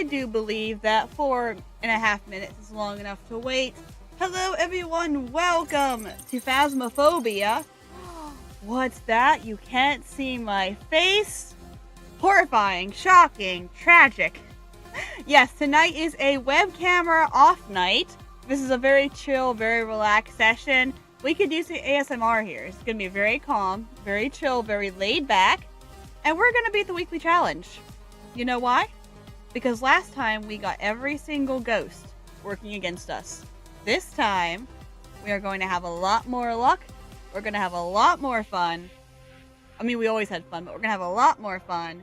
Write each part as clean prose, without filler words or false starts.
I do believe that 4.5 minutes is long enough to wait. Hello everyone, welcome to Phasmophobia. What's that? You can't see my face? Horrifying, shocking, tragic. Yes, tonight is a webcam off night. This is a very chill, very relaxed session. We could do some ASMR here. It's going to be very calm, very chill, very laid back. And we're going to beat the weekly challenge. You know why? Because last time we got every single ghost working against us. This time, we are going to have a lot more luck. We're going to have a lot more fun. I mean, we always had fun, but we're going to have a lot more fun.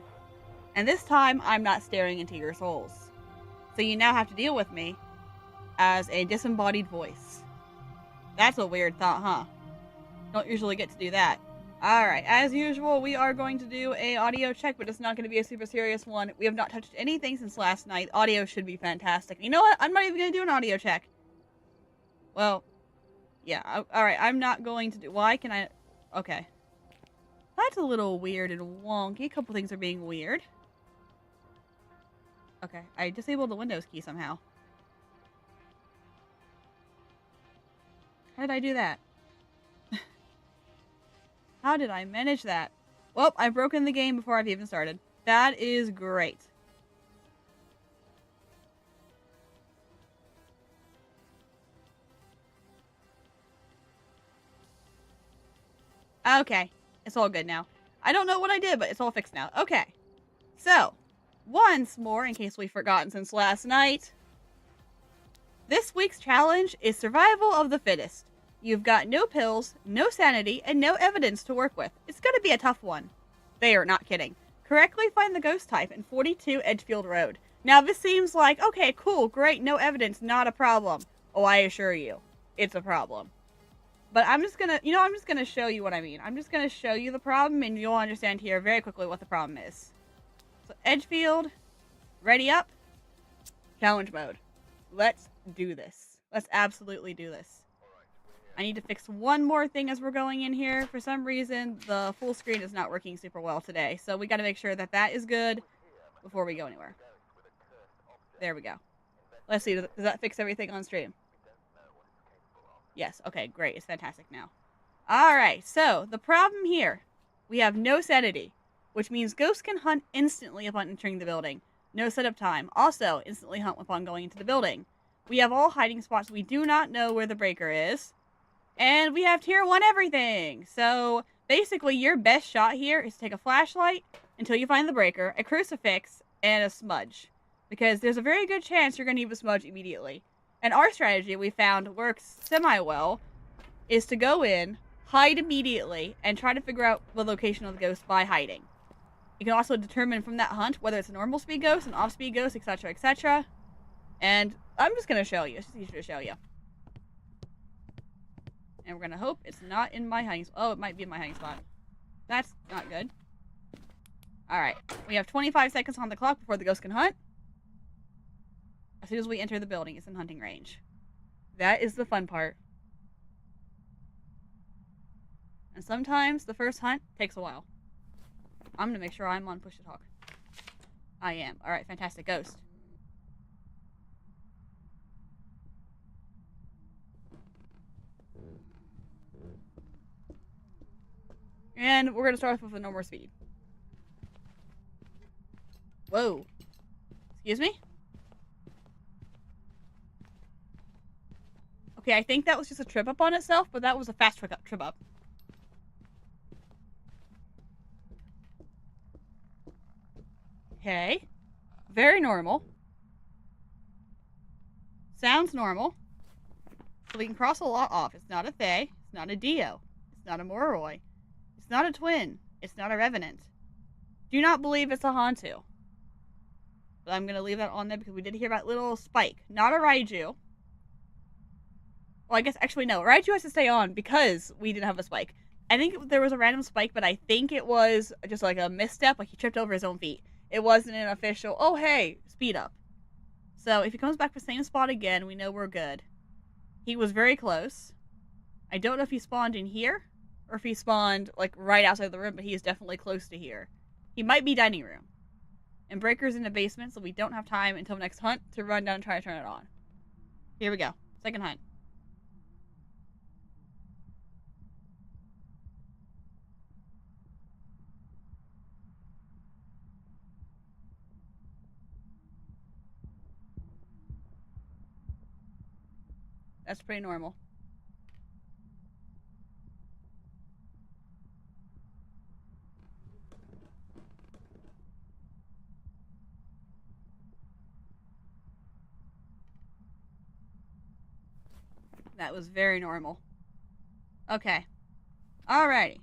And this time, I'm not staring into your souls. So you now have to deal with me as a disembodied voice. That's a weird thought, huh? Don't usually get to do that. Alright, as usual, we are going to do a audio check, but it's not going to be a super serious one. We have not touched anything since last night. Audio should be fantastic. You know what? I'm not even going to do an audio check. Well, yeah, alright, I'm not going to do... Why can I... Okay. That's a little weird and wonky. A couple things are being weird. Okay, I disabled the Windows key somehow. How did I do that? How did I manage that? Well, I've broken the game before I've even started. That is great. Okay, it's all good now. I don't know what I did, but it's all fixed now. Okay, so, once more, in case we've forgotten since last night, this week's challenge is survival of the fittest. You've got no pills, no sanity, and no evidence to work with. It's gonna be a tough one. They are not kidding. Correctly find the ghost type in 42 Edgefield Road. Now this seems like, okay, cool, great, no evidence, not a problem. Oh, I assure you, it's a problem. But I'm just gonna, I'm just gonna show you what I mean. I'm just gonna show you the problem and you'll understand here very quickly what the problem is. So Edgefield, ready up, challenge mode. Let's do this. Let's absolutely do this. I need to fix one more thing as we're going in here. For some reason, the full screen is not working super well today. So we got to make sure that that is good before we go anywhere. There we go. Let's see. Does that fix everything on stream? Yes. Okay, great. It's fantastic now. All right. So the problem here, we have no sanity, which means ghosts can hunt instantly upon entering the building. No setup time. Also, instantly hunt upon going into the building. We have all hiding spots. We do not know where the breaker is. And we have tier 1 everything. So basically your best shot here is to take a flashlight until you find the breaker, a crucifix, and a smudge. Because there's a very good chance you're going to need a smudge immediately. And our strategy we found works semi-well is to go in, hide immediately, and try to figure out the location of the ghost by hiding. You can also determine from that hunt whether it's a normal speed ghost, an off-speed ghost, etc., etc. And I'm just going to show you. It's just easier to show you. And we're going to hope it's not in my hiding spot. Oh, it might be in my hiding spot. That's not good. Alright. We have 25 seconds on the clock before the ghost can hunt. As soon as we enter the building, it's in hunting range. That is the fun part. And sometimes the first hunt takes a while. I'm going to make sure I'm on push to talk. I am. Alright, fantastic. Ghost. And we're going to start off with a normal speed. Whoa. Excuse me? Okay, I think that was just a trip up on itself, but that was a fast trip up. Okay. Very normal. Sounds normal. So we can cross a lot off. It's not a Fae. It's not a Dio. It's not a Moroi. It's not a twin. It's not a revenant. Do not believe it's a Hantu. But I'm going to leave that on there because we did hear about little Spike. Not a Raiju. Well, I guess, actually, no. Raiju has to stay on because we didn't have a Spike. I think there was a random Spike, but I think it was just like a misstep. Like he tripped over his own feet. It wasn't an official, oh, hey, speed up. So if he comes back to the same spot again, we know we're good. He was very close. I don't know if he spawned in here or if he spawned like right outside the room, but he is definitely close to here. He might be dining room. And breaker's in the basement, so we don't have time until next hunt to run down and try to turn it on. Here we go. Second hunt. That's pretty normal. That was very normal. Okay. Alrighty.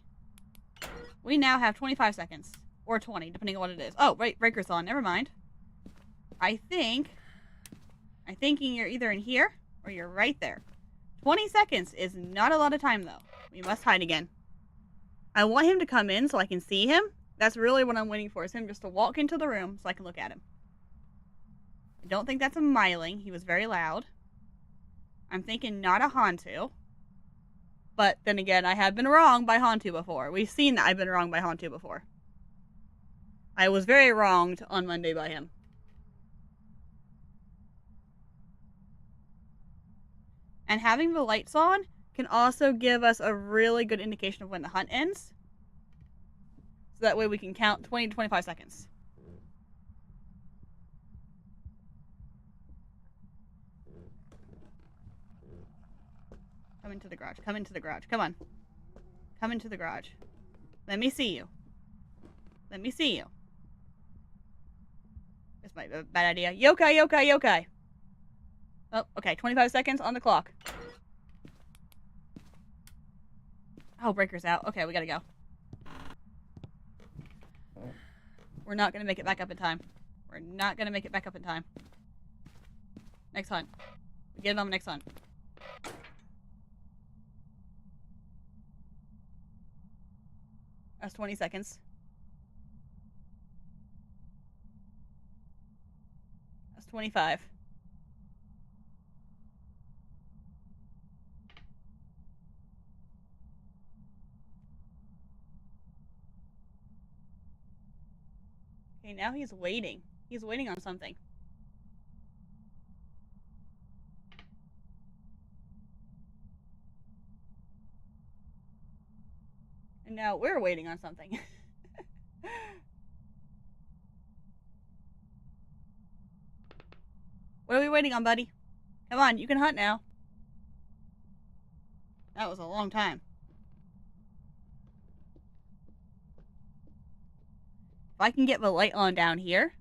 We now have 25 seconds. Or 20, depending on what it is. Oh, right, breaker's on. Never mind. I'm thinking you're either in here or you're right there. 20 seconds is not a lot of time, though. We must hide again. I want him to come in so I can see him. That's really what I'm waiting for, is him just to walk into the room so I can look at him. I don't think that's a Myling. He was very loud. I'm thinking not a Hantu. But then again, I have been wrong by Hantu before. We've seen that I've been wrong by Hantu before. I was very wronged on Monday by him. And having the lights on can also give us a really good indication of when the hunt ends. So that way we can count 20 to 25 seconds. Come into the garage. Come into the garage. Come on. Come into the garage. Let me see you. Let me see you. This might be a bad idea. Yokai, yokai, yokai. Oh, okay. 25 seconds on the clock. Oh, breaker's out. Okay, we gotta go. We're not gonna make it back up in time. We're not gonna make it back up in time. Next hunt. We get it on the next hunt. That's 20 seconds. That's 25. Okay, now he's waiting. He's waiting on something. And now we're waiting on something. What are we waiting on, buddy? Come on, you can hunt now. That was a long time. If I can get the light on down here,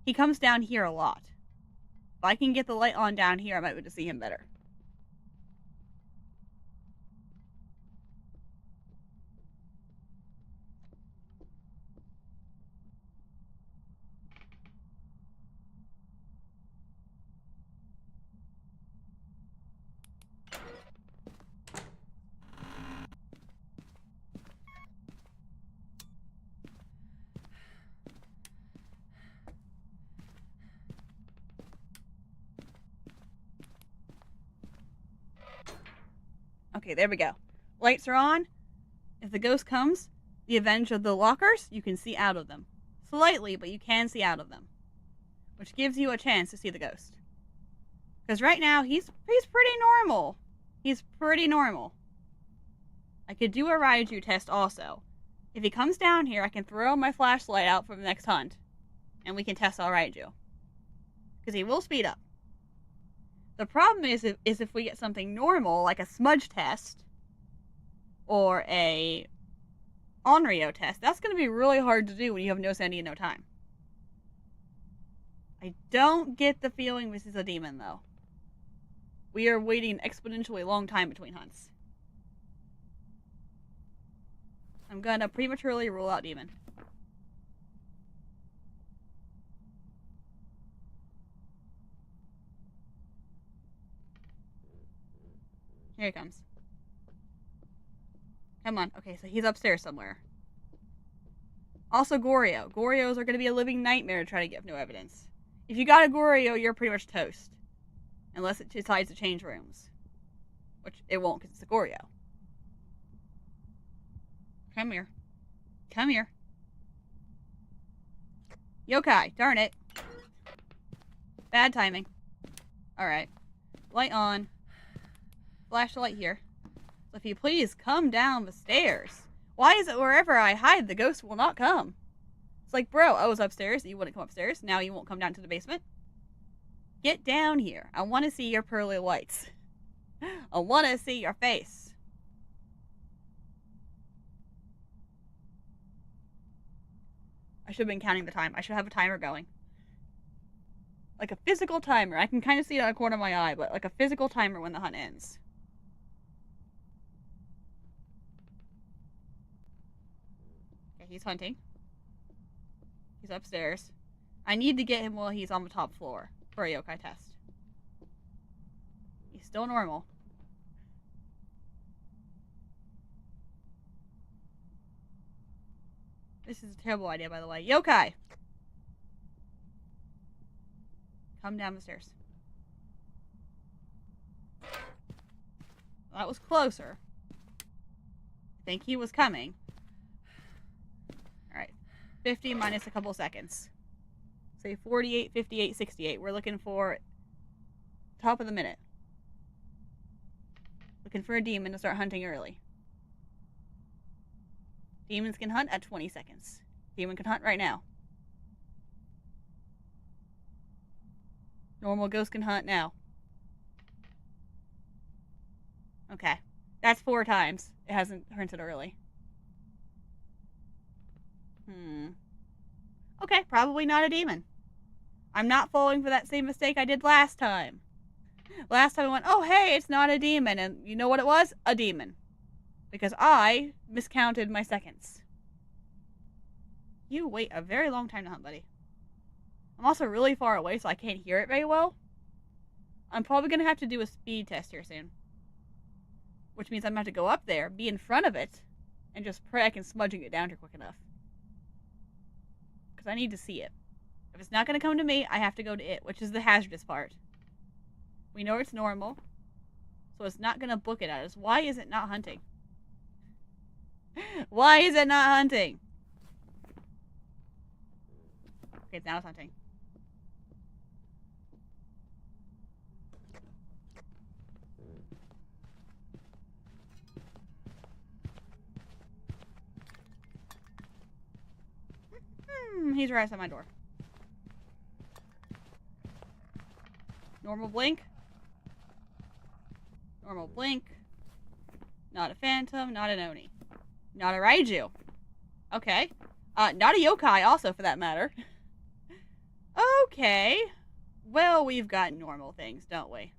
he comes down here a lot. If I can get the light on down here, I might be able to see him better. Okay, there we go. Lights are on. If the ghost comes, the avenge of the lockers, you can see out of them. Slightly, but you can see out of them. Which gives you a chance to see the ghost. Because right now, he's pretty normal. He's pretty normal. I could do a Raiju test also. If he comes down here, I can throw my flashlight out for the next hunt. And we can test our Raiju. Because he will speed up. The problem is if we get something normal, like a smudge test, or a Onryo test, that's going to be really hard to do when you have no sanity and no time. I don't get the feeling this is a demon, though. We are waiting an exponentially long time between hunts. I'm going to prematurely rule out demon. Here he comes. Come on. Okay, so he's upstairs somewhere. Also, Goryo. Goryos are going to be a living nightmare to try to get no evidence. If you got a Goryo, you're pretty much toast. Unless it decides to change rooms. Which it won't, because it's a Goryo. Come here. Come here. Yokai, darn it. Bad timing. Alright. Light on. Flashlight here. So if you please come down the stairs. Why is it wherever I hide, the ghost will not come? It's like, bro, I was upstairs. You wouldn't come upstairs. Now you won't come down to the basement. Get down here. I want to see your pearly whites. I want to see your face. I should have been counting the time. I should have a timer going. Like a physical timer. I can kind of see it out of the corner of my eye, but like a physical timer when the hunt ends. Okay, he's hunting. He's upstairs. I need to get him while he's on the top floor for a yokai test. He's still normal. This is a terrible idea, by the way. Yokai! Come down the stairs. That was closer. I think he was coming. Alright. 50 minus a couple seconds. Say 48, 58, 68. We're looking for top of the minute. Looking for a demon to start hunting early. Demons can hunt at 20 seconds. Demon can hunt right now. Normal ghost can hunt now. Okay. That's 4 times. It hasn't hunted early. Okay, probably not a demon. I'm not falling for that same mistake I did last time. Last time I went, oh hey, it's not a demon. And you know what it was? A demon. Because I miscounted my seconds. You wait a very long time to hunt, buddy. I'm also really far away, so I can't hear it very well. I'm probably going to have to do a speed test here soon. Which means I'm going to have to go up there, be in front of it, and just pray I can smudging it down here quick enough. Because I need to see it. If it's not going to come to me, I have to go to it, which is the hazardous part. We know it's normal, so it's not going to book it at us. Why is it not hunting? Why is it not hunting? Okay, now it's hunting. He's right outside my door. Normal blink. Normal blink. Not a phantom, not an Oni. Not a Raiju. Okay. Not a yokai also, for that matter. Okay. Well, we've got normal things, don't we?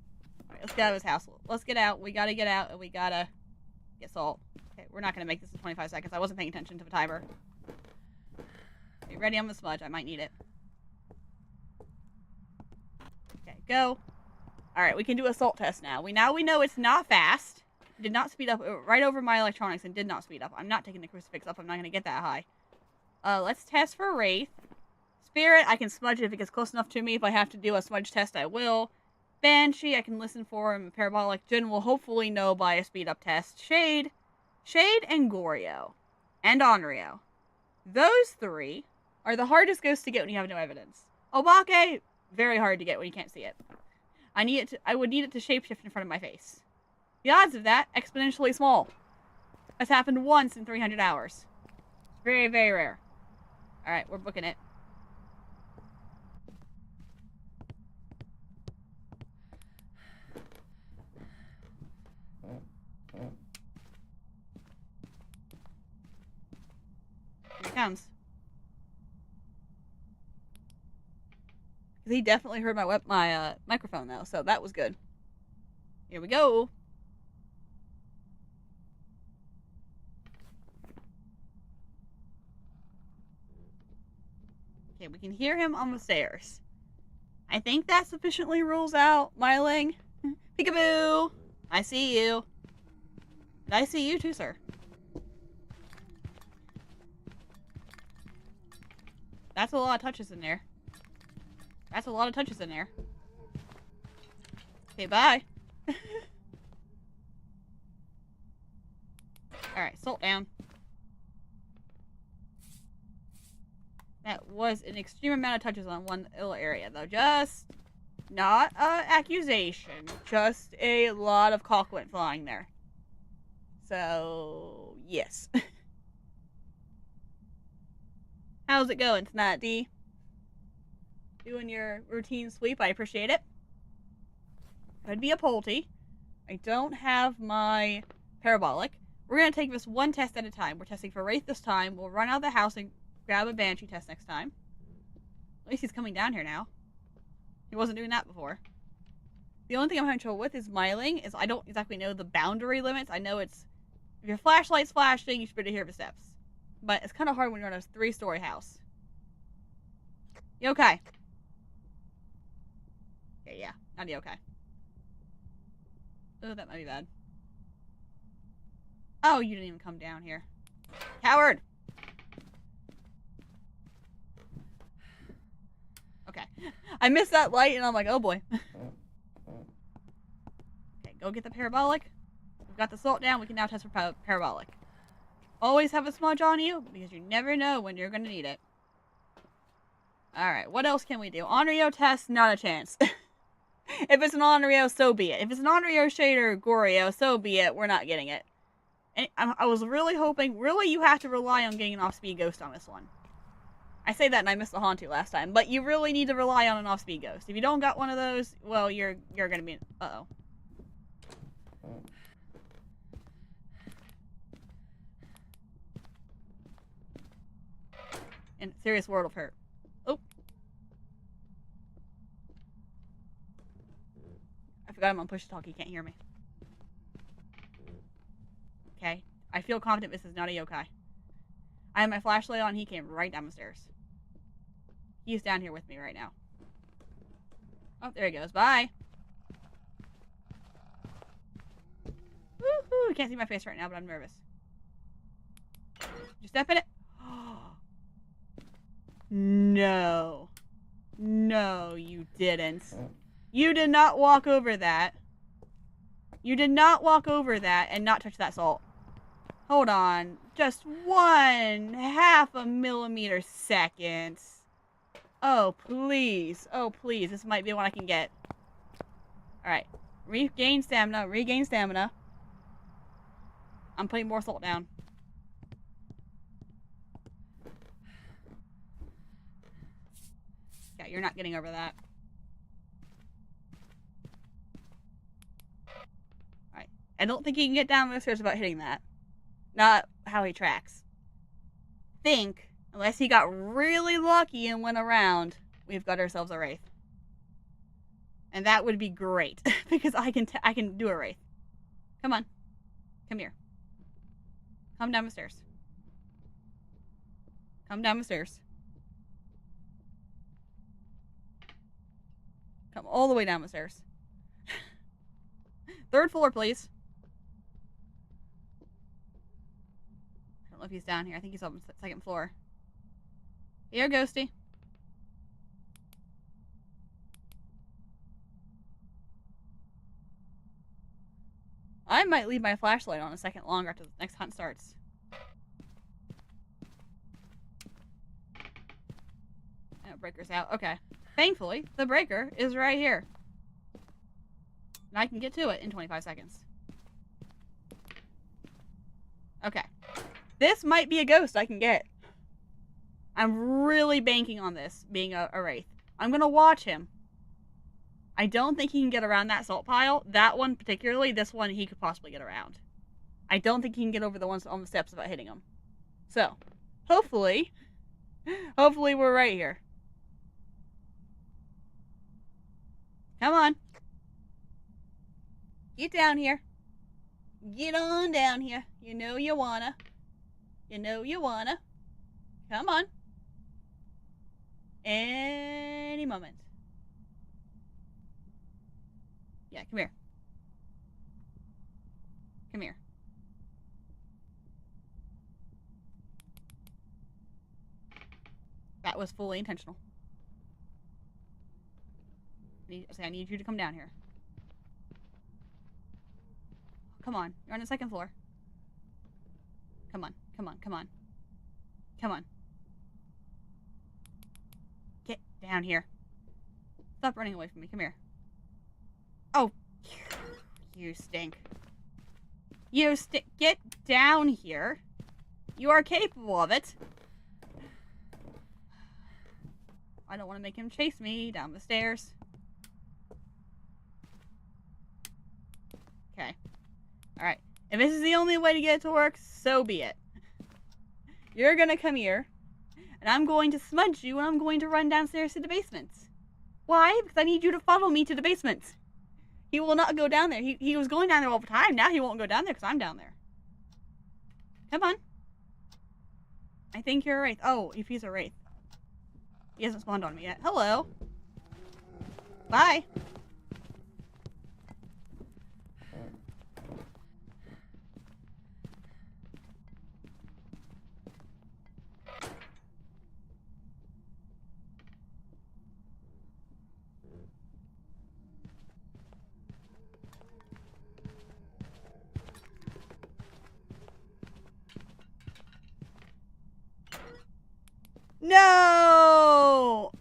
Alright, let's get out of his house. Let's get out. We gotta get out, and we gotta get salt. Okay, we're not gonna make this in 25 seconds. I wasn't paying attention to the timer. Okay, ready on the smudge. I might need it. Okay, go. Alright, we can do a salt test now. We know it's not fast. It did not speed up right over my electronics and did not speed up. I'm not taking the crucifix up. I'm not going to get that high. Let's test for Wraith. Spirit, I can smudge it if it gets close enough to me. If I have to do a smudge test, I will. Banshee, I can listen for him. Parabolic Jinn will hopefully know by a speed up test. Shade, and Goryo. And Onryo. Those 3 are the hardest ghosts to get when you have no evidence. Obake, very hard to get when you can't see it. I would need it to shapeshift in front of my face. The odds of that, exponentially small. That's happened once in 300 hours. Very, very rare. Alright, we're booking it. Here he comes. He definitely heard my microphone though, so that was good. Here we go. Okay, we can hear him on the stairs. I think that sufficiently rules out Myling. Peekaboo! I see you. And I see you too, sir. That's a lot of touches in there. That's a lot of touches in there. Okay, bye. Alright, salt down. That was an extreme amount of touches on one little area, though. Just not an accusation. Just a lot of caulk went flying there. So, yes. How's it going tonight, D? Doing your routine sweep? I appreciate it. Could be a Pulte. I don't have my parabolic. We're going to take this one test at a time. We're testing for Wraith this time. We'll run out of the house and grab a Banshee test next time. At least he's coming down here now. He wasn't doing that before. The only thing I'm having trouble with is miling. I don't exactly know the boundary limits. I know it's... If your flashlight's flashing, you should be able to hear the steps. But it's kind of hard when you're on a 3-story house. You okay? Okay, yeah. Now you okay? Oh, that might be bad. Oh, you didn't even come down here. Coward! Okay. I missed that light and I'm like, oh boy. Okay, go get the parabolic. We've got the salt down. We can now test for parabolic. Always have a smudge on you because you never know when you're going to need it. Alright, what else can we do? Onryo test, not a chance. If it's an Onryo, so be it. If it's an Onryo Shader Goryo, so be it. We're not getting it. And I was really hoping, really you have to rely on getting an off-speed ghost on this one. I say that and I missed the Hauntu last time, but you really need to rely on an off-speed ghost. If you don't got one of those, well, you're gonna be... Uh-oh. In serious world of hurt. Oh. I forgot I'm on push to talk. He can't hear me. Okay. I feel confident this is not a yokai. I have my flashlight on. He came right down the stairs. He's down here with me right now. Oh, there he goes. Bye. Woohoo! Can't see my face right now, but I'm nervous. Did you step in it? No. No, you didn't. You did not walk over that. You did not walk over that and not touch that salt. Hold on. Just 1/2 millimeter seconds. Oh, please. Oh, please. This might be one I can get. Alright. Regain stamina. Regain stamina. I'm putting more salt down. Yeah, you're not getting over that. Alright. I don't think he can get down the stairs without hitting that. Not how he tracks. Think, unless he got really lucky and went around, we've got ourselves a Wraith. And that would be great. Because I can do a Wraith. Come on. Come here. Come down the stairs. Come down the stairs. Come all the way down the stairs. 3rd floor, please. I don't know if he's down here. I think he's on the 2nd floor. Here, Ghosty. I might leave my flashlight on a second longer after the next hunt starts. Oh, breaker's out. Okay. Thankfully, the breaker is right here. And I can get to it in 25 seconds. Okay. This might be a ghost I can get. I'm really banking on this being a Wraith. I'm going to watch him. I don't think he can get around that salt pile. That one particularly, this one he could possibly get around. I don't think he can get over the ones on the steps without hitting them. So, hopefully we're right here. Come on. Get down here. Get on down here. You know you wanna. You know you wanna. Come on. Any moment. Yeah, come here. Come here. That was fully intentional. I need you to come down here. Come on. You're on the 2nd floor. Come on. Come on. Come on. Come on. down here. Stop running away from me. Come here. Oh. You stink. You stink. Get down here. You are capable of it. I don't want to make him chase me down the stairs. Okay. Alright. If this is the only way to get it to work, so be it. You're gonna come here, and I'm going to smudge you, and I'm going to run downstairs to the basement. Why? Because I need you to follow me to the basement. He will not go down there. He was going down there all the time. Now he won't go down there because I'm down there. Come on. I think you're a wraith. Oh, if he's a wraith. He hasn't spawned on me yet. Hello. Bye. No!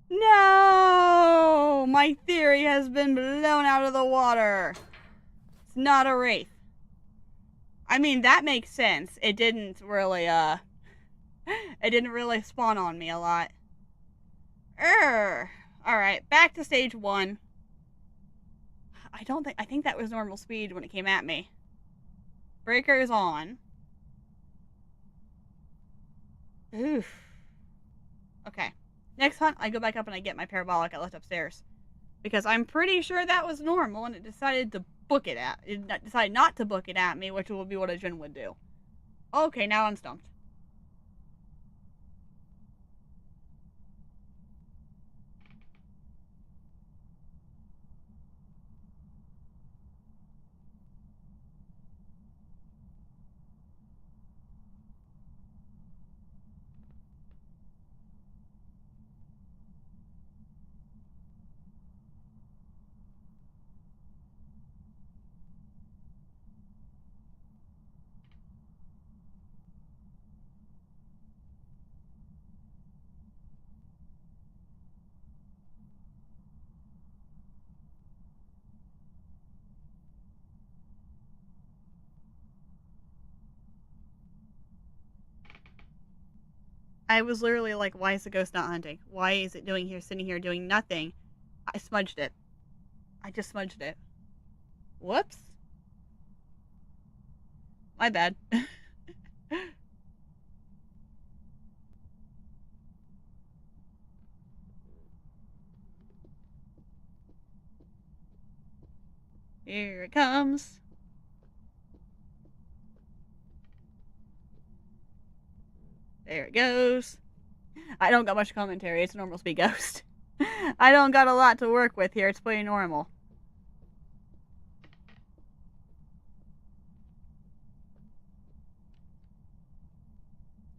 No! My theory has been blown out of the water. It's not a wraith. I mean, that makes sense. It didn't really, it didn't really spawn on me a lot. Alright, back to stage 1. I think that was normal speed when it came at me. Breaker is on. Oof. Okay. Next hunt, I go back up and I get my parabolic I left upstairs. Because I'm pretty sure that was normal and it decided to book it at... It decided not to book it at me, which would be what a Jinn would do. Okay, now I'm stumped. I was literally like, why is the ghost not hunting? Why is it sitting here doing nothing? I smudged it. I just smudged it. Whoops. My bad. Here it comes. There it goes. I don't got much commentary. It's a normal speed ghost. I don't got a lot to work with here. It's pretty normal.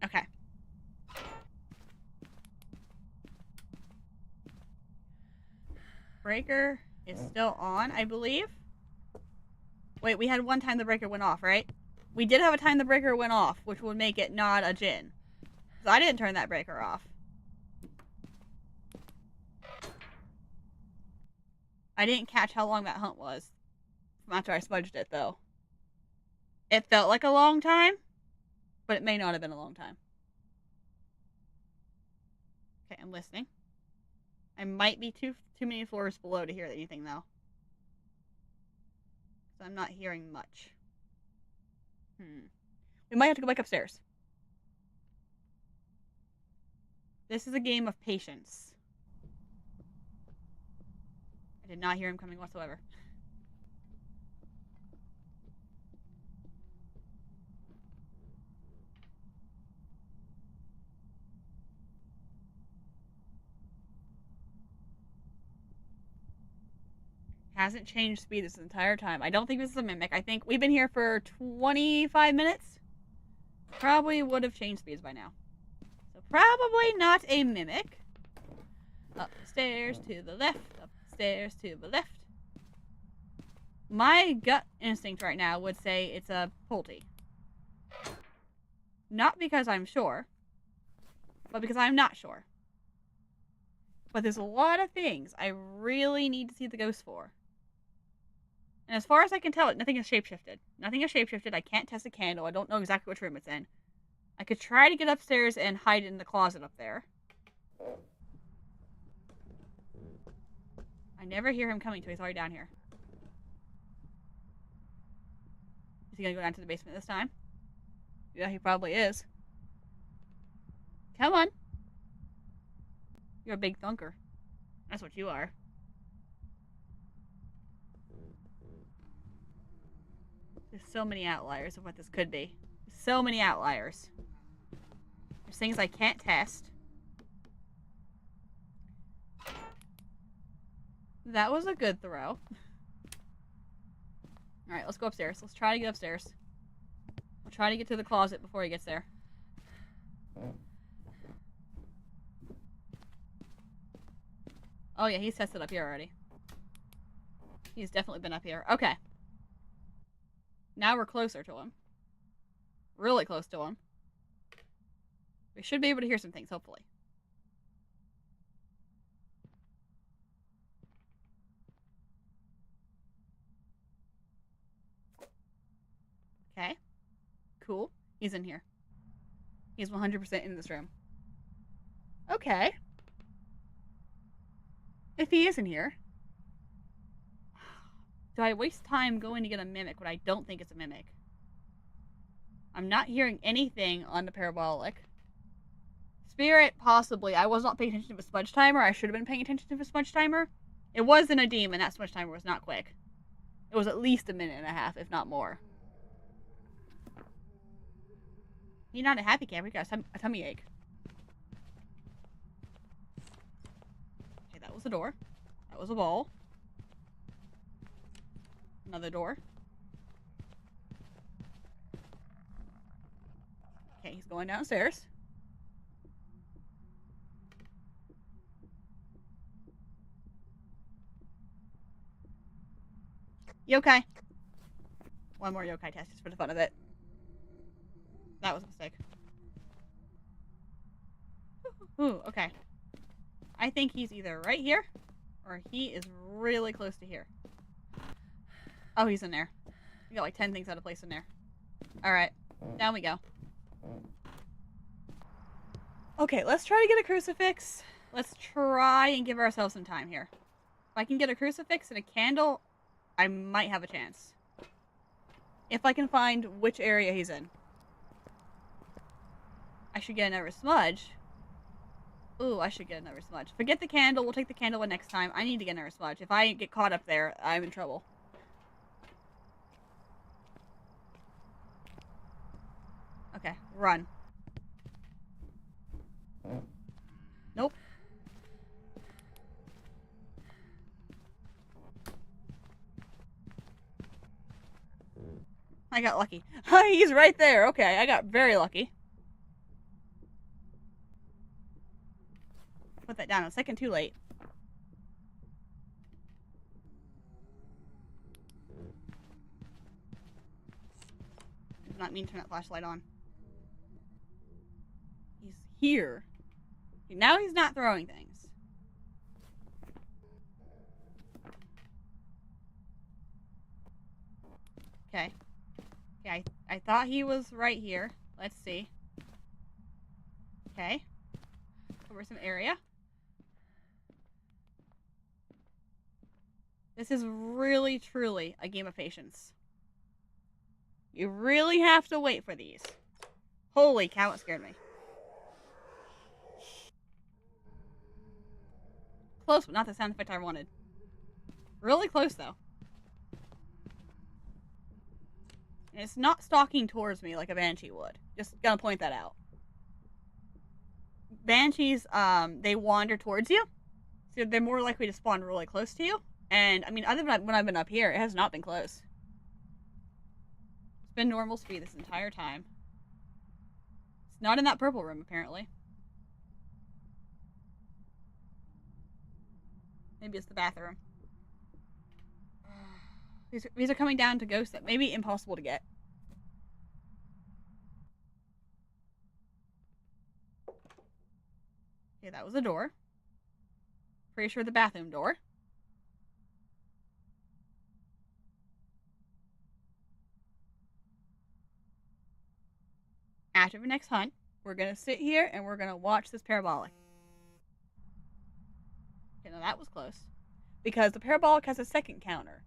Okay. Breaker is still on, I believe. Wait, we had one time the breaker went off, right? We did have a time the breaker went off, which would make it not a Jinn. So I didn't turn that breaker off. I didn't catch how long that hunt was from after I smudged it, though. It felt like a long time, but it may not have been a long time. Okay, I'm listening. I might be too many floors below to hear anything, though. So I'm not hearing much. We might have to go back upstairs. This is a game of patience. I did not hear him coming whatsoever. Hasn't changed speed this entire time. I don't think this is a mimic. I think we've been here for 25 minutes. Probably would have changed speeds by now. So probably not a mimic. Up the stairs to the left. Up the stairs to the left. My gut instinct right now would say it's a Polty. Not because I'm sure, but because I'm not sure. But there's a lot of things I really need to see the ghost for. And as far as I can tell, nothing has shapeshifted. Nothing has shapeshifted. I can't test a candle. I don't know exactly which room it's in. I could try to get upstairs and hide in the closet up there. I never hear him coming, so he's already down here. Is he gonna go down to the basement this time? Yeah, he probably is. Come on. You're a big thunker. That's what you are. There's so many outliers of what this could be. So many outliers. There's things I can't test. That was a good throw. Alright, let's go upstairs. Let's try to get upstairs. We'll try to get to the closet before he gets there. Oh yeah, he's tested up here already. He's definitely been up here. Okay. Now we're closer to him. Really close to him. We should be able to hear some things, hopefully. Okay. Cool. He's in here. He's 100% in this room. Okay. If he is in here, do I waste time going to get a mimic when I don't think it's a mimic? I'm not hearing anything on the parabolic. Spirit, possibly. I was not paying attention to a smudge timer. I should have been paying attention to a smudge timer. It was in a demon. That smudge timer was not quick. It was at least a minute and a half, if not more. You're not a happy camper. You got a tummy ache. Okay, that was a door. That was a ball. Another door. Okay, he's going downstairs. Yokai. One more yokai test just for the fun of it. That was a mistake. Ooh, okay. I think he's either right here, or he is really close to here. Oh, he's in there. We got like 10 things out of place in there. Alright, down we go. Okay, let's try to get a crucifix. Let's try and give ourselves some time here. If I can get a crucifix and a candle, I might have a chance. If I can find which area he's in. I should get another smudge. Ooh, I should get another smudge. Forget the candle. We'll take the candle one next time. I need to get another smudge. If I get caught up there, I'm in trouble. Okay, run. Nope. I got lucky. He's right there. Okay, I got very lucky. Put that down a second too late. I did not mean to turn that flashlight on. He's here. Now he's not throwing things. Okay. Okay, I thought he was right here. Let's see. Okay. Cover some area. This is really, truly a game of patience. You really have to wait for these. Holy cow, it scared me. Close, but not the sound effect I wanted. Really close, though. And it's not stalking towards me like a banshee would. Just gonna point that out. Banshees, they wander towards you. So they're more likely to spawn really close to you. And, I mean, other than when I've been up here, it has not been close. It's been normal speed this entire time. It's not in that purple room, apparently. Maybe it's the bathroom. These are coming down to ghosts that may be impossible to get. Okay, that was a door. pretty sure the bathroom door. After the next hunt, we're going to sit here and we're going to watch this parabolic. Okay, now that was close. Because the parabolic has a second counter.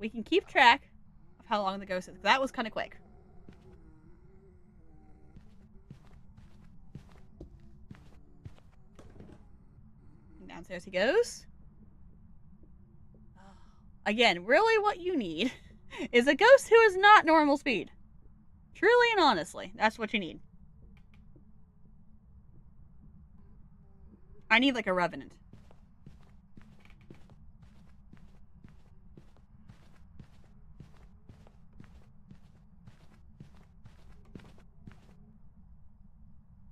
We can keep track of how long the ghost is. That was kind of quick. And downstairs he goes. Again, really what you need is a ghost who is not normal speed. Truly and honestly, that's what you need. I need like a revenant.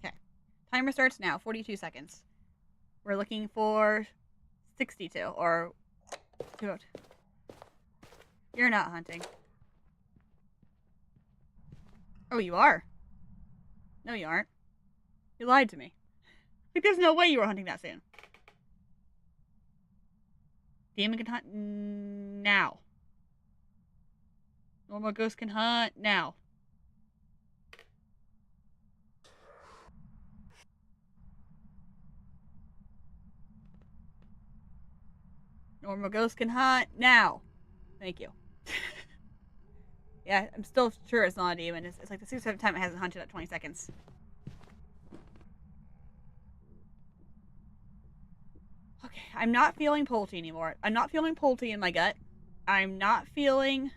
Okay. Timer starts now, 42 seconds. We're looking for 62 or... You're not hunting. Oh, you are? No, you aren't. You lied to me. Like, there's no way you were hunting that soon. Demon can hunt now. Normal ghost can hunt now. Normal ghost can hunt now. Thank you. Yeah, I'm still sure it's not a demon. It's like the 6th time it hasn't hunted at 20 seconds. Okay, I'm not feeling Polty anymore. I'm not feeling Polty in my gut. I'm not fully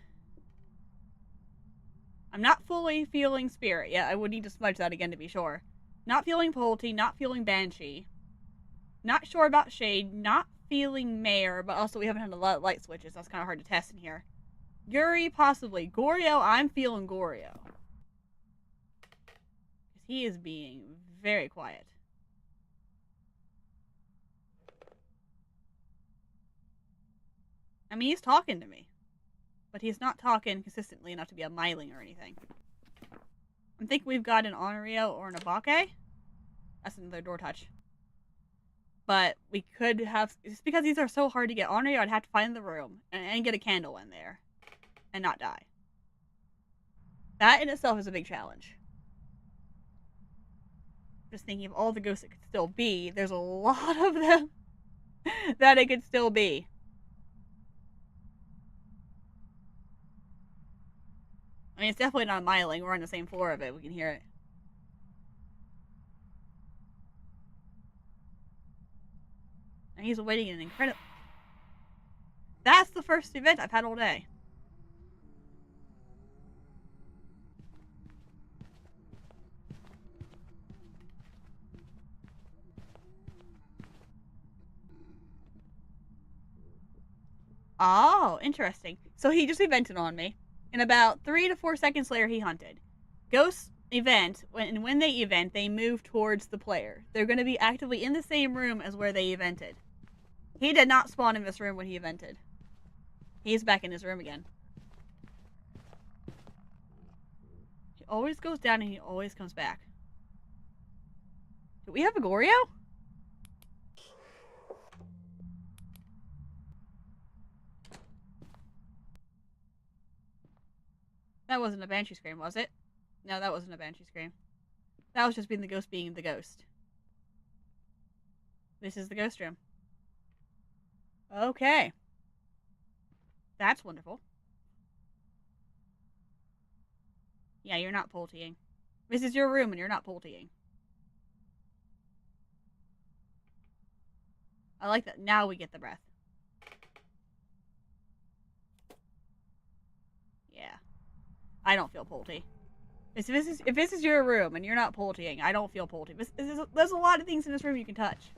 feeling Spirit. Yeah, I would need to smudge that again to be sure. Not feeling Polty, not feeling Banshee. Not sure about Shade, not feeling Mayor, but also we haven't had a lot of light switches. That's kind of hard to test in here. Yuri, possibly. Goryo, I'm feeling Goryo. Because he is being very quiet. I mean, he's talking to me. But he's not talking consistently enough to be a Myling or anything. I'm thinking we've got an Onryo or an Abake. That's another door touch. But we could have... Just because these are so hard to get Onryo, I'd have to find the room and get a candle in there. And not die. That in itself is a big challenge. Just thinking of all the ghosts it could still be, there's a lot of them that it could still be. I mean, it's definitely not a Myling. We're on the same floor of it. We can hear it. And he's awaiting an incredible... That's the first event I've had all day. Oh, interesting. So he just evented on me. And about 3 to 4 seconds later, he hunted. Ghosts event, when they event, they move towards the player. They're going to be actively in the same room as where they evented. He did not spawn in this room when he evented. He's back in his room again. He always goes down and he always comes back. Do we have a Goryo? That wasn't a Banshee scream, was it? No, that wasn't a Banshee scream. That was just being the ghost being the ghost. This is the ghost room. Okay. That's wonderful. Yeah, you're not Poltying. This is your room and you're not Poltying. I like that. Now we get the breath. Yeah. I don't feel Polty. If this is your room and you're not Poltying, I don't feel Polty. There's a lot of things in this room you can touch.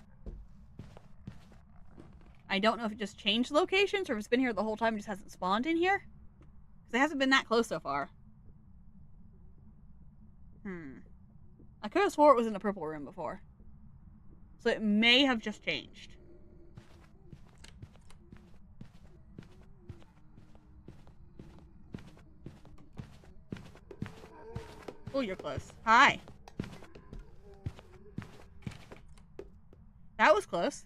I don't know if it just changed locations or if it's been here the whole time and just hasn't spawned in here. Because it hasn't been that close so far. I could have swore it was in the purple room before. So it may have just changed. Oh, you're close. Hi. That was close.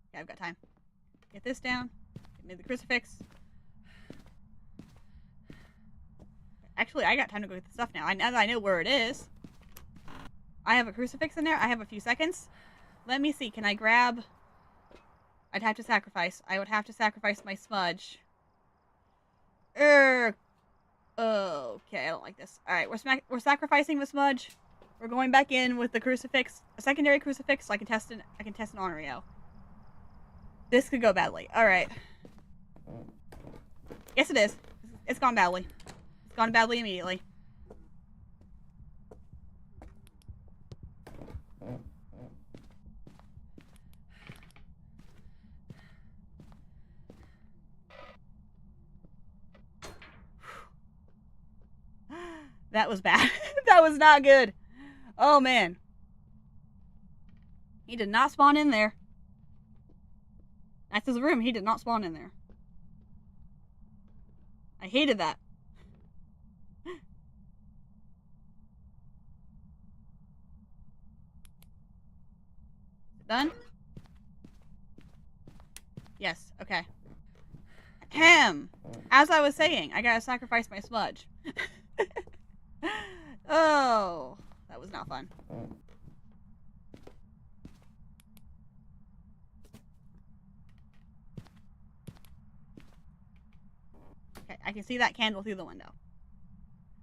Okay, I've got time. Get this down. Get me the crucifix. Actually, I got time to go get the stuff now. Now that I know where it is. I have a crucifix in there. I have a few seconds. Let me see. Can I grab... I'd have to sacrifice. I would have to sacrifice my smudge. Okay, I don't like this. Alright, we're sacrificing the smudge. We're going back in with the crucifix. A secondary crucifix so I can test an Onryo. This could go badly. Alright. Yes, it is. It's gone badly. It's gone badly immediately. That was bad. That was not good. Oh, man. He did not spawn in there. That's his room. He did not spawn in there. I hated that. Done? Yes, okay. Ahem. As I was saying, I gotta sacrifice my smudge. Oh, that was not fun. Okay, I can see that candle through the window.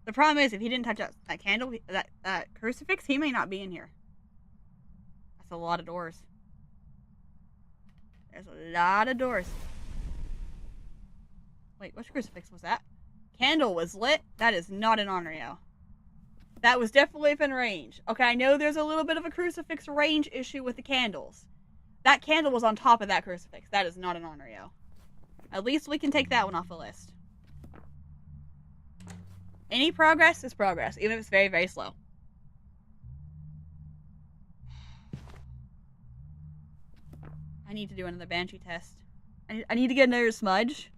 The problem is, if he didn't touch that candle, that crucifix, he may not be in here. That's a lot of doors. There's a lot of doors. Wait, which crucifix was that? Candle was lit? That is not an Onryo. That was definitely within range. Okay, I know there's a little bit of a crucifix range issue with the candles. That candle was on top of that crucifix. That is not an Onryo. At least we can take that one off the list. Any progress is progress, even if it's very, very slow. I need to do another Banshee test. I need to get another smudge.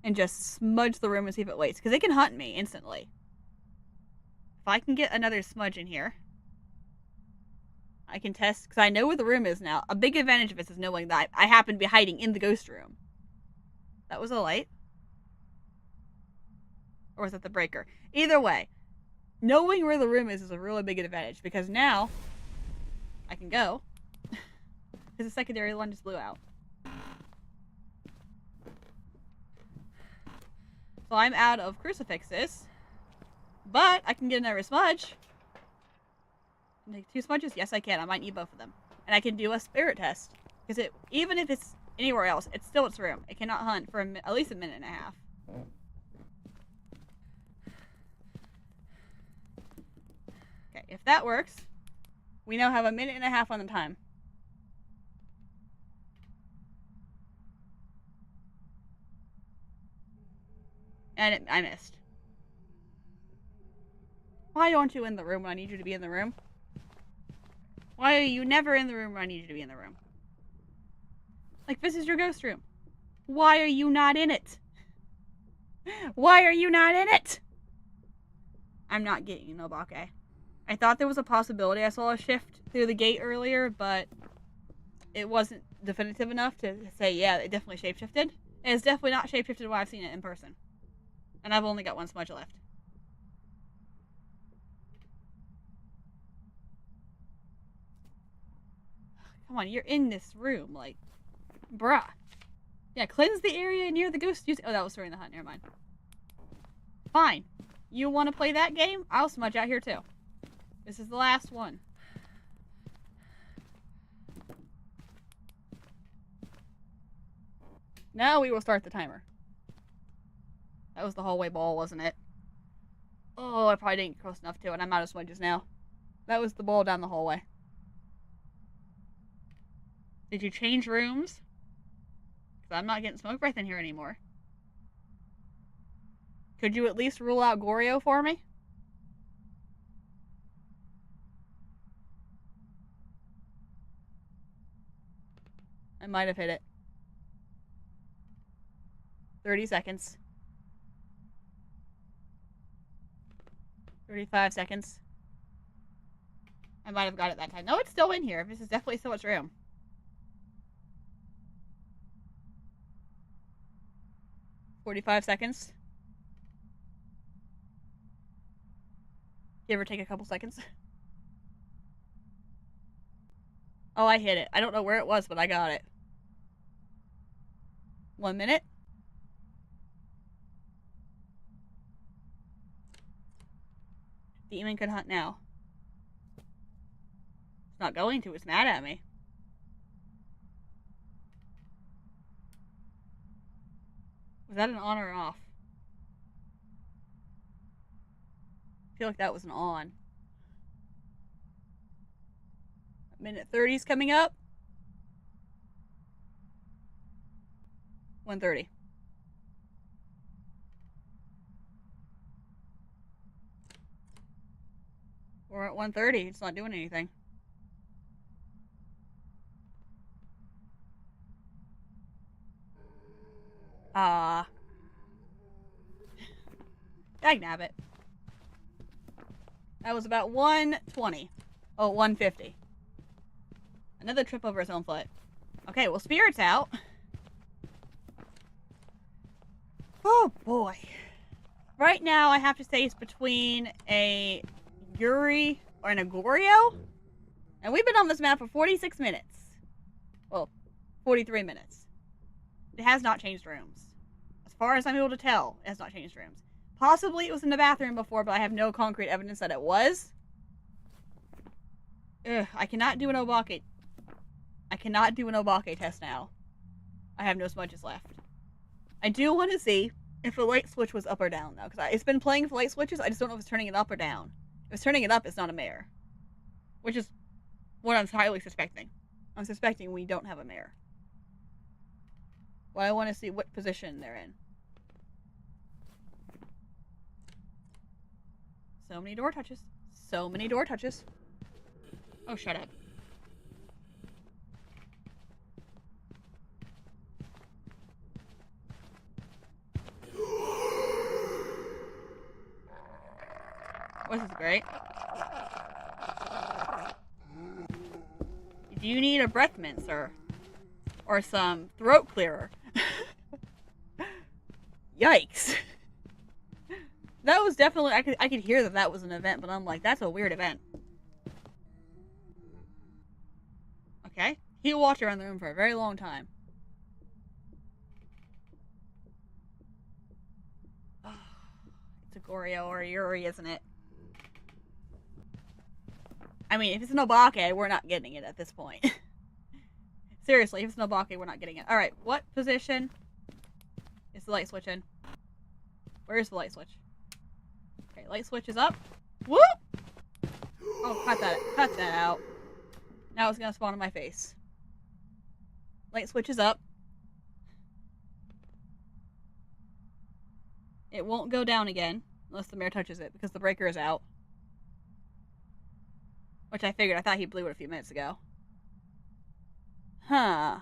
And just smudge the room and see if it waits. Because it can hunt me instantly. If I can get another smudge in here, I can test. Because I know where the room is now. A big advantage of this is knowing that I happen to be hiding in the ghost room. That was a light. Or was that the breaker? Either way, knowing where the room is a really big advantage. Because now, I can go. Because the secondary one just blew out. So I'm out of crucifixes. But I can get another smudge. Can I take 2 smudges? Yes, I can. I might need both of them. And I can do a spirit test. Because even if it's anywhere else, it's still its room. It cannot hunt for at least a minute and a half. Okay, if that works, we now have a minute and a half on the time. And I missed. Why aren't you in the room when I need you to be in the room? Why are you never in the room when I need you to be in the room? Like, this is your ghost room. Why are you not in it? Why are you not in it? I'm not getting you, Nobake. I thought there was a possibility I saw a shift through the gate earlier, but it wasn't definitive enough to say, yeah, it definitely shapeshifted. And it's definitely not shapeshifted when I've seen it in person. And I've only got 1 smudge left. Come on, you're in this room, like, bruh. Yeah, cleanse the area near the ghost. Oh, that was during the hunt. Never mind. Fine. You want to play that game? I'll smudge out here too. This is the last one. Now we will start the timer. That was the hallway ball, wasn't it? Oh, I probably didn't get close enough to it. I'm out of smudges now. That was the ball down the hallway. Did you change rooms? Because I'm not getting smoke breath in here anymore. Could you at least rule out Goryo for me? I might have hit it. 30 seconds. 35 seconds. I might have got it that time. No, it's still in here. This is definitely still its room. 45 seconds. Give or take a couple seconds. Oh, I hit it. I don't know where it was, but I got it. 1 minute. Demon could hunt now. It's not going to. It's mad at me. Was that an on or an off? I feel like that was an on. Minute 30's coming up. 1:30. We're at 1:30. It's not doing anything. Dagnabbit. That was about 1:20. Oh, 1:50. Another trip over his own foot. Okay, well, Spirit's out. Oh, boy. Right now, I have to say it's between a Yuri or an Agorio. And we've been on this map for 46 minutes. Well, 43 minutes. It has not changed rooms. As far as I'm able to tell, it has not changed rooms. Possibly it was in the bathroom before, but I have no concrete evidence that it was. Ugh, I cannot do an Obake. I cannot do an Obake test now. I have no smudges left. I do want to see if the light switch was up or down, though. Because it's been playing with light switches, I just don't know if it's turning it up or down. If it's turning it up, it's not a mare. Which is what I'm highly suspecting. I'm suspecting we don't have a mare. Well, I want to see what position they're in. So many door touches. So many door touches. Oh, shut up. This is great. Do you need a breath mint, sir? Or some throat clearer? Yikes. That was definitely, I could hear that was an event, but I'm like, that's a weird event. Okay. He'll walk around the room for a very long time. Oh, it's a Goryo or a Yuri, isn't it? I mean, if it's an Obake, we're not getting it at this point. Seriously, if it's an Obake, we're not getting it. Alright, what position is the light switch in? Where's the light switch? Okay, light switch is up. Whoop! Oh, cut that out. Now it's gonna spawn in my face. Light switch is up. It won't go down again, unless the mare touches it, because the breaker is out. Which I figured. I thought he blew it a few minutes ago. Huh.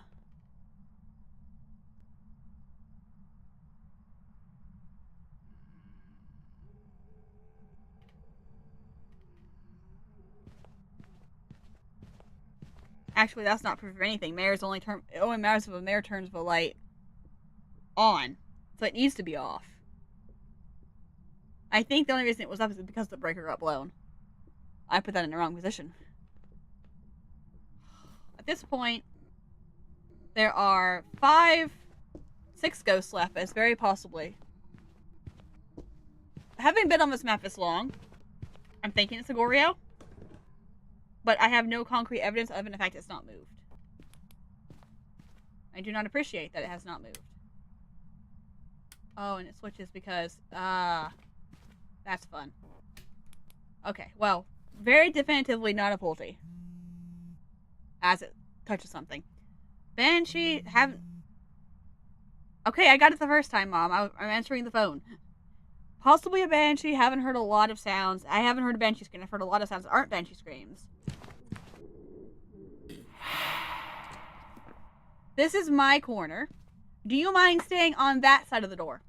Actually, that's not proof of anything. It only matters if a mare turns the light on. So it needs to be off. I think the only reason it was up is because the breaker got blown. I put that in the wrong position. At this point, there are 6 ghosts left, as very possibly. Having been on this map this long, I'm thinking it's a Goryo. But I have no concrete evidence other than the fact it's not moved. I do not appreciate that it has not moved. Oh, and it switches because, that's fun. Okay, well, very definitively not a Pulte. As it touches something. Banshee, Okay, I got it the first time, Mom. I'm answering the phone. Possibly a Banshee. Haven't heard a lot of sounds. I haven't heard a Banshee scream. I've heard a lot of sounds that aren't Banshee screams. This is my corner. Do you mind staying on that side of the door?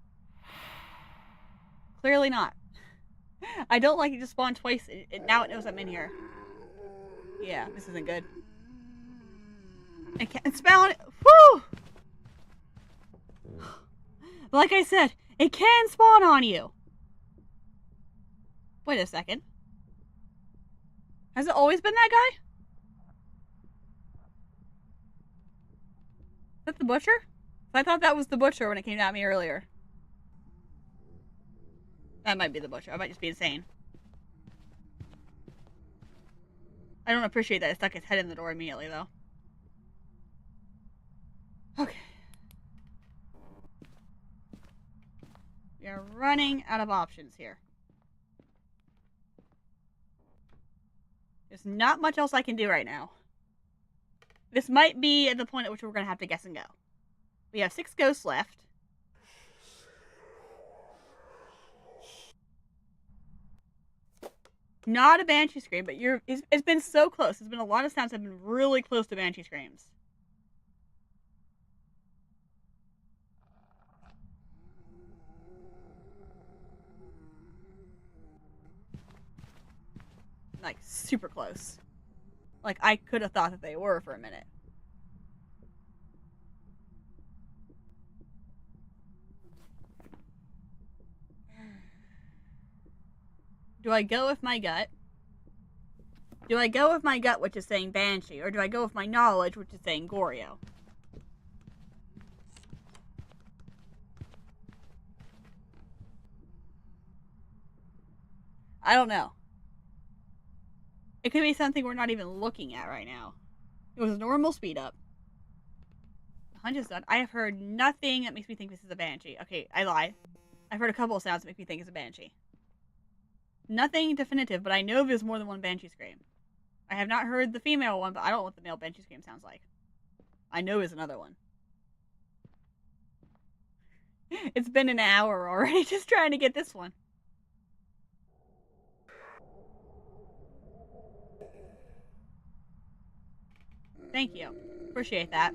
Clearly not. I don't like it to spawn twice. Now it knows I'm in here. Yeah, this isn't good. I can't spawn it. Whew! But like I said, it can spawn on you. Wait a second. Has it always been that guy? Is that the butcher? I thought that was the butcher when it came at me earlier. That might be the butcher. I might just be insane. I don't appreciate that it stuck its head in the door immediately, though. Okay. We are running out of options here. There's not much else I can do right now. This might be at the point at which we're going to have to guess and go. We have 6 ghosts left. Not a banshee scream, but it's been so close. There's been a lot of sounds that have been really close to banshee screams. Like, super close. Like, I could have thought that they were for a minute. Do I go with my gut? Do I go with my gut, which is saying Banshee? Or do I go with my knowledge, which is saying Goryo? I don't know. It could be something we're not even looking at right now. It was a normal speed up. The hunt is done. I have heard nothing that makes me think this is a Banshee. Okay, I lied. I've heard a couple of sounds that make me think it's a Banshee. Nothing definitive, but I know there's more than one Banshee scream. I have not heard the female one, but I don't know what the male Banshee scream sounds like. I know there's another one. It's been an hour already just trying to get this one. Thank you. Appreciate that.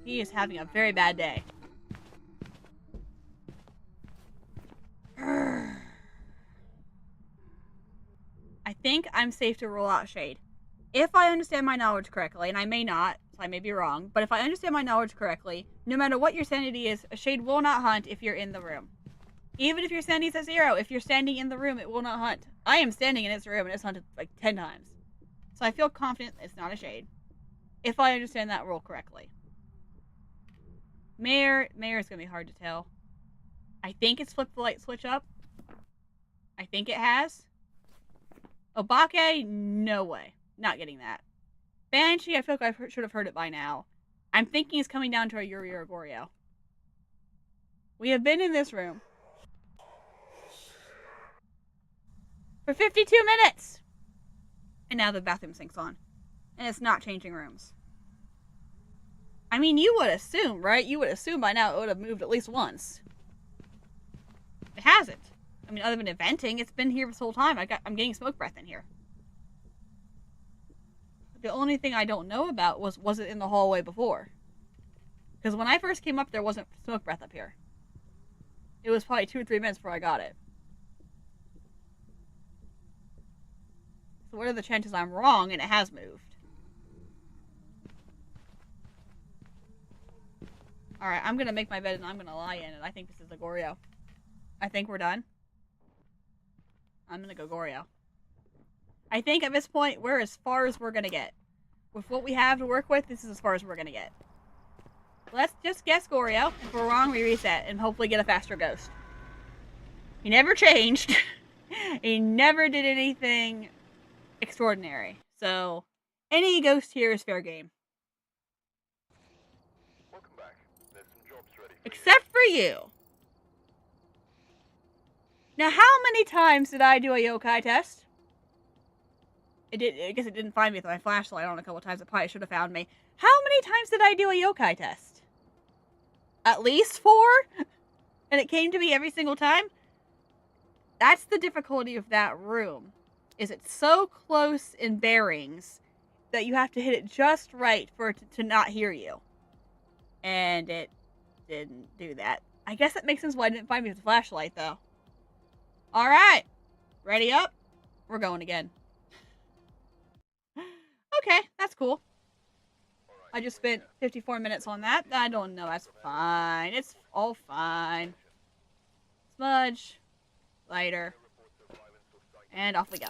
He is having a very bad day. I think I'm safe to rule out Shade. If I understand my knowledge correctly, and I may not, so I may be wrong, but if I understand my knowledge correctly, no matter what your sanity is, a Shade will not hunt if you're in the room. Even if your sanity is at 0, if you're standing in the room, it will not hunt. I am standing in its room and it's hunted like 10 times. So I feel confident it's not a Shade. If I understand that rule correctly. Mayor is going to be hard to tell. I think it's flipped the light switch up. I think it has. Obake, no way. Not getting that. Banshee, I feel like I should have heard it by now. I'm thinking it's coming down to a Yuri or a Goryo. We have been in this room for 52 minutes! And now the bathroom sink's on. And it's not changing rooms. I mean, you would assume, right? You would assume by now it would have moved at least once. It hasn't. I mean, other than eventing, it's been here this whole time. I'm getting smoke breath in here. The only thing I don't know about was it in the hallway before? Because when I first came up, there wasn't smoke breath up here. It was probably 2 or 3 minutes before I got it. So what are the chances I'm wrong and it has moved? Alright, I'm gonna make my bed and I'm gonna lie in it. I think this is the Goryo. I think we're done. I'm gonna go Goryo. I think at this point, we're as far as we're gonna get. With what we have to work with, this is as far as we're gonna get. Let's just guess Goryo. If we're wrong, we reset and hopefully get a faster ghost. He never changed. He never did anything extraordinary. So, any ghost here is fair game. Welcome back. There's some jobs ready for Except for you. Now, how many times did I do a yokai test? I guess it didn't find me with my flashlight on a couple times. It probably should have found me. How many times did I do a yokai test? At least 4? And it came to me every single time? That's the difficulty of that room. Is it's so close in bearings that you have to hit it just right for it to not hear you. And it didn't do that. I guess that makes sense why it didn't find me with the flashlight, though. Alright. Ready up? We're going again. Okay, that's cool. I just spent 54 minutes on that. I don't know. That's fine. It's all fine. Smudge. Lighter. And off we go.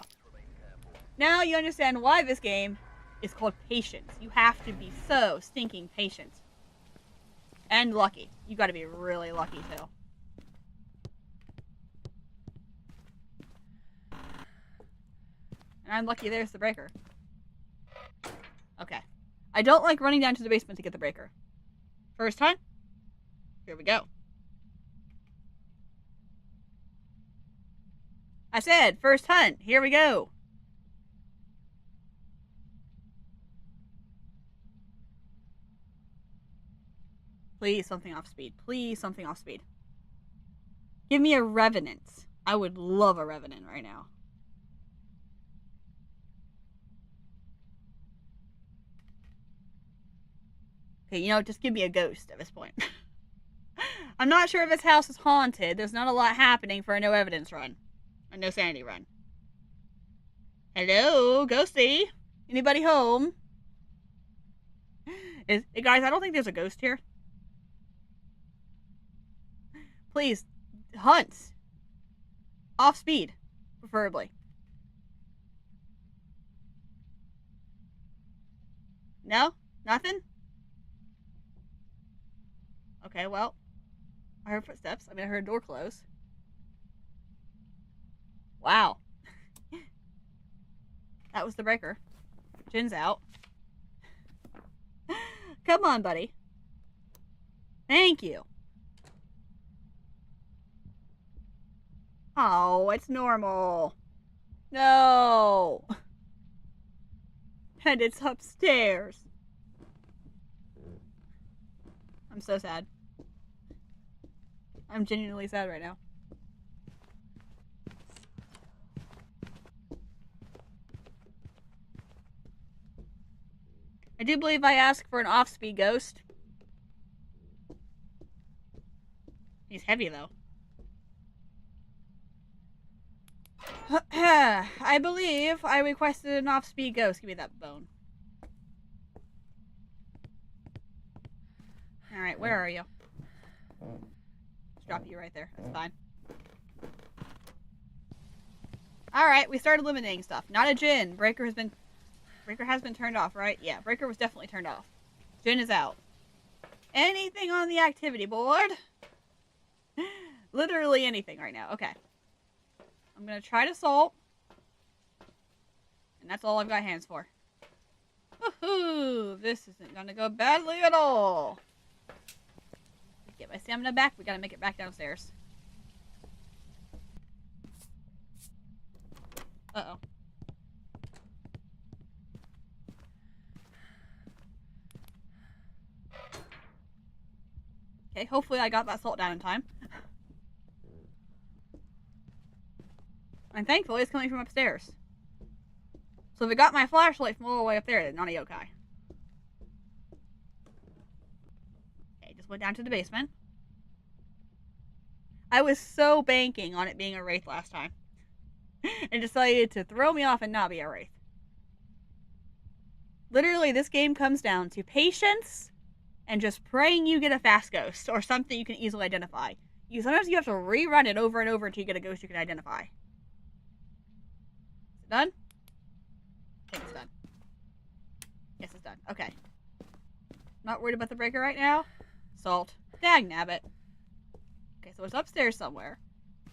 Now you understand why this game is called Patience. You have to be so stinking patient. And lucky. You gotta be really lucky too. And I'm lucky there's the breaker. Okay. I don't like running down to the basement to get the breaker. First time? Here we go. I said, first hunt. Here we go. Please, something off speed. Please, something off speed. Give me a Revenant. I would love a Revenant right now. Okay, you know, just give me a ghost at this point. I'm not sure if this house is haunted. There's not a lot happening for a no evidence run. A no sanity run. Hello, ghosty? Anybody home? Hey guys, I don't think there's a ghost here. Please, hunt. Off speed, preferably. No? Nothing? Okay, well, I heard footsteps. I heard a door close. Wow. That was the breaker. Jin's out. Come on, buddy. Thank you. Oh, it's normal. No. And it's upstairs. I'm so sad. I'm genuinely sad right now. I do believe I asked for an off-speed ghost. He's heavy, though. I believe I requested an off-speed ghost. Give me that bone. Alright, where are you? Just drop you right there. That's fine. Alright, we started eliminating stuff. Not a Jin. Breaker has been turned off, right? Yeah, breaker was definitely turned off. Jin is out. Anything on the activity board? Literally anything right now. Okay. I'm gonna try to salt. And that's all I've got hands for. Woohoo! This isn't gonna go badly at all. Get my stamina back. We gotta make it back downstairs. Uh-oh. Okay, hopefully I got that salt down in time. And thankfully it's coming from upstairs. So if it got my flashlight from all the way up there, then not a yokai. Okay, just went down to the basement. I was so banking on it being a wraith last time. And decided to throw me off and not be a wraith. Literally, this game comes down to patience and just praying you get a fast ghost or something you can easily identify. Sometimes you have to rerun it over and over until you get a ghost you can identify. Is it done? I think it's done. Yes, it's done. Okay. Not worried about the breaker right now. Salt. Dag nabbit. Okay, so it's upstairs somewhere.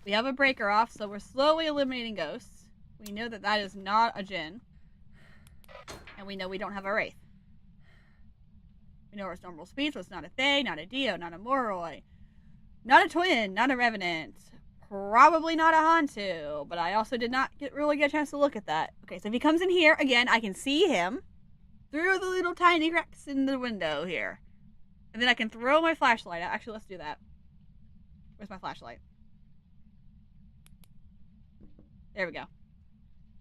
We have a breaker off, so we're slowly eliminating ghosts. We know that that is not a Jin. And we know we don't have a wraith. We know it's normal speed, so it's not a Thay, not a Dio, not a Moroi. Not a Twin, not a Revenant. Probably not a Hantu, but I also did not really get a chance to look at that. Okay, so if he comes in here, again, I can see him through the little tiny cracks in the window here. And then I can throw my flashlight out. Actually, let's do that. Where's my flashlight? There we go.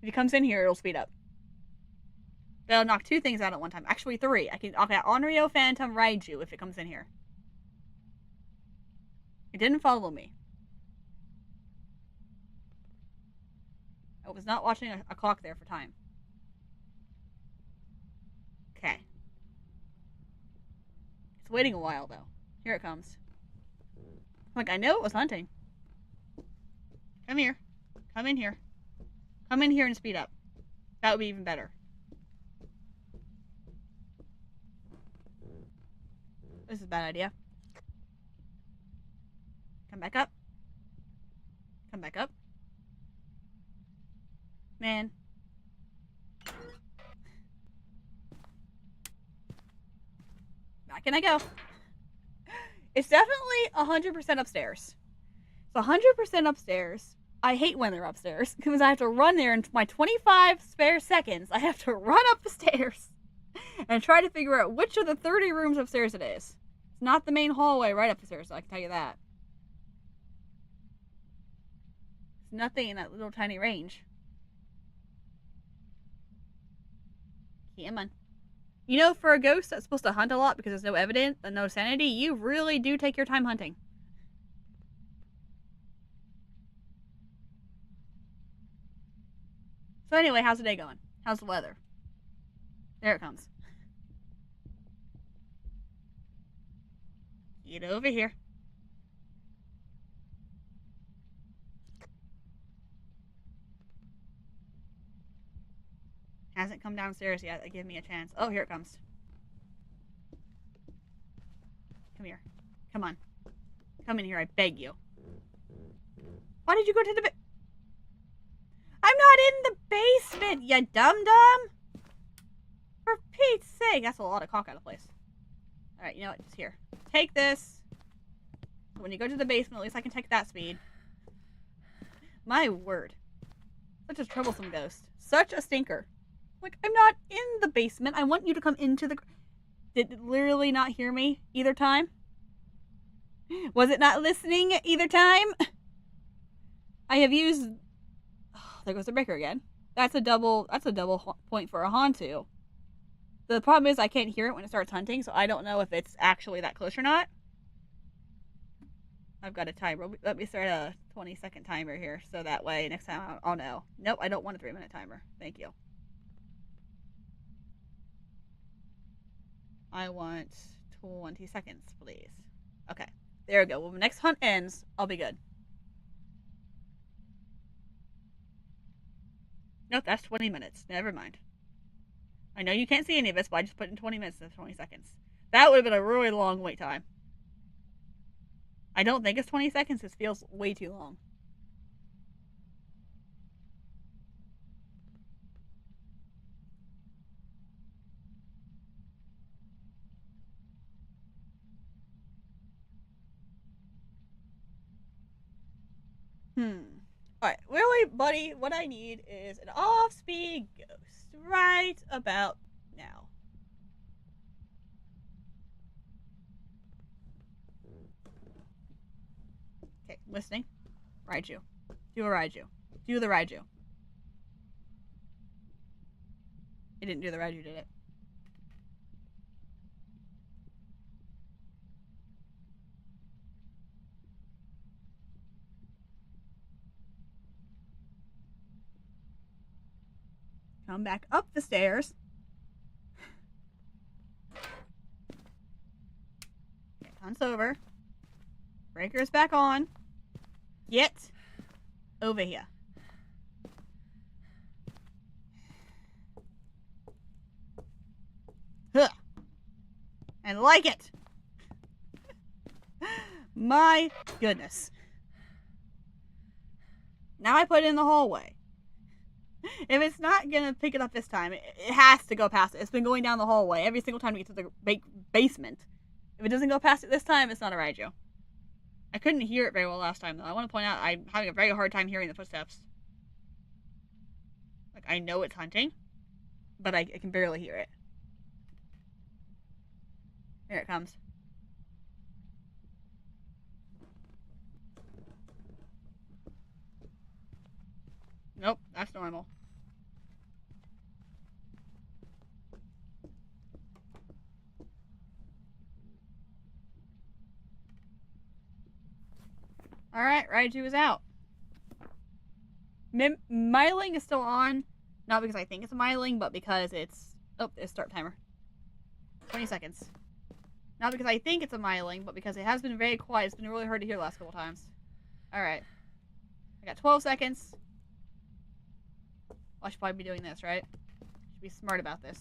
If he comes in here, it'll speed up. That'll knock 2 things out at one time. Actually, 3. I'll get Onryo, Phantom, Raiju if it comes in here. It didn't follow me. I was not watching a clock there for time. Okay. waiting a while, though. Here it comes. Like, I know it was hunting. Come here. Come in here. Come in here and speed up. That would be even better. This is a bad idea. Come back up. Come back up. Man. Back in I go. It's definitely 100% upstairs. It's 100% upstairs. I hate when they're upstairs because I have to run there in my 25 spare seconds. I have to run up the stairs and try to figure out which of the 30 rooms upstairs it is. It's not the main hallway right up the stairs, I can tell you that. There's nothing in that little tiny range. Come on. You know, for a ghost that's supposed to hunt a lot because there's no evidence and no sanity, you really do take your time hunting. So anyway, how's the day going? How's the weather? There it comes. Get over here. Hasn't come downstairs yet. Give me a chance. Oh, here it comes. Come here. Come on. Come in here, I beg you. Why did you go to the I'm not in the basement, you dum-dum! For Pete's sake. That's a lot of cock out of place. Alright, you know what? Just here. Take this. When you go to the basement, at least I can take that speed. My word. Such a troublesome ghost. Such a stinker. Like, I'm not in the basement. I want you to come into the... Did it literally not hear me either time? Was it not listening either time? I have used... Oh, there goes the breaker again. That's a double point for a Hantu. The problem is I can't hear it when it starts hunting, so I don't know if it's actually that close or not. I've got a timer. Let me start a 20-second timer here, so that way next time I'll know. Nope, I don't want a 3-minute timer. Thank you. I want 20 seconds, please. Okay, there we go. When the next hunt ends, I'll be good. Nope, that's 20 minutes. Never mind. I know you can't see any of this, but I just put in 20 minutes and 20 seconds. That would have been a really long wait time. I don't think it's 20 seconds. This feels way too long. Alright, really, buddy, what I need is an off-speed ghost right about now. Okay, listening. Raiju. Do a Raiju. Do the Raiju. It didn't do the Raiju, did it? Come back up the stairs. Okay, hunt's over. Breaker's back on. Get over here. Huh. And like it. My goodness. Now I put it in the hallway. If it's not gonna pick it up this time, it has to go past it. It's been going down the hallway every single time we get to the basement. If it doesn't go past it this time, it's not a Raiju. I couldn't hear it very well last time, though. I want to point out I'm having a very hard time hearing the footsteps. Like, I know it's hunting, but I can barely hear it. Here it comes. Nope, that's normal. Alright, Raiju is out. Myling is still on. Not because I think it's a Myling, but because it's... Oh, it's start timer. 20 seconds. Not because I think it's a myling, but because it has been very quiet. It's been really hard to hear the last couple times. Alright. I got 12 seconds. I should probably be doing this, right? Should be smart about this.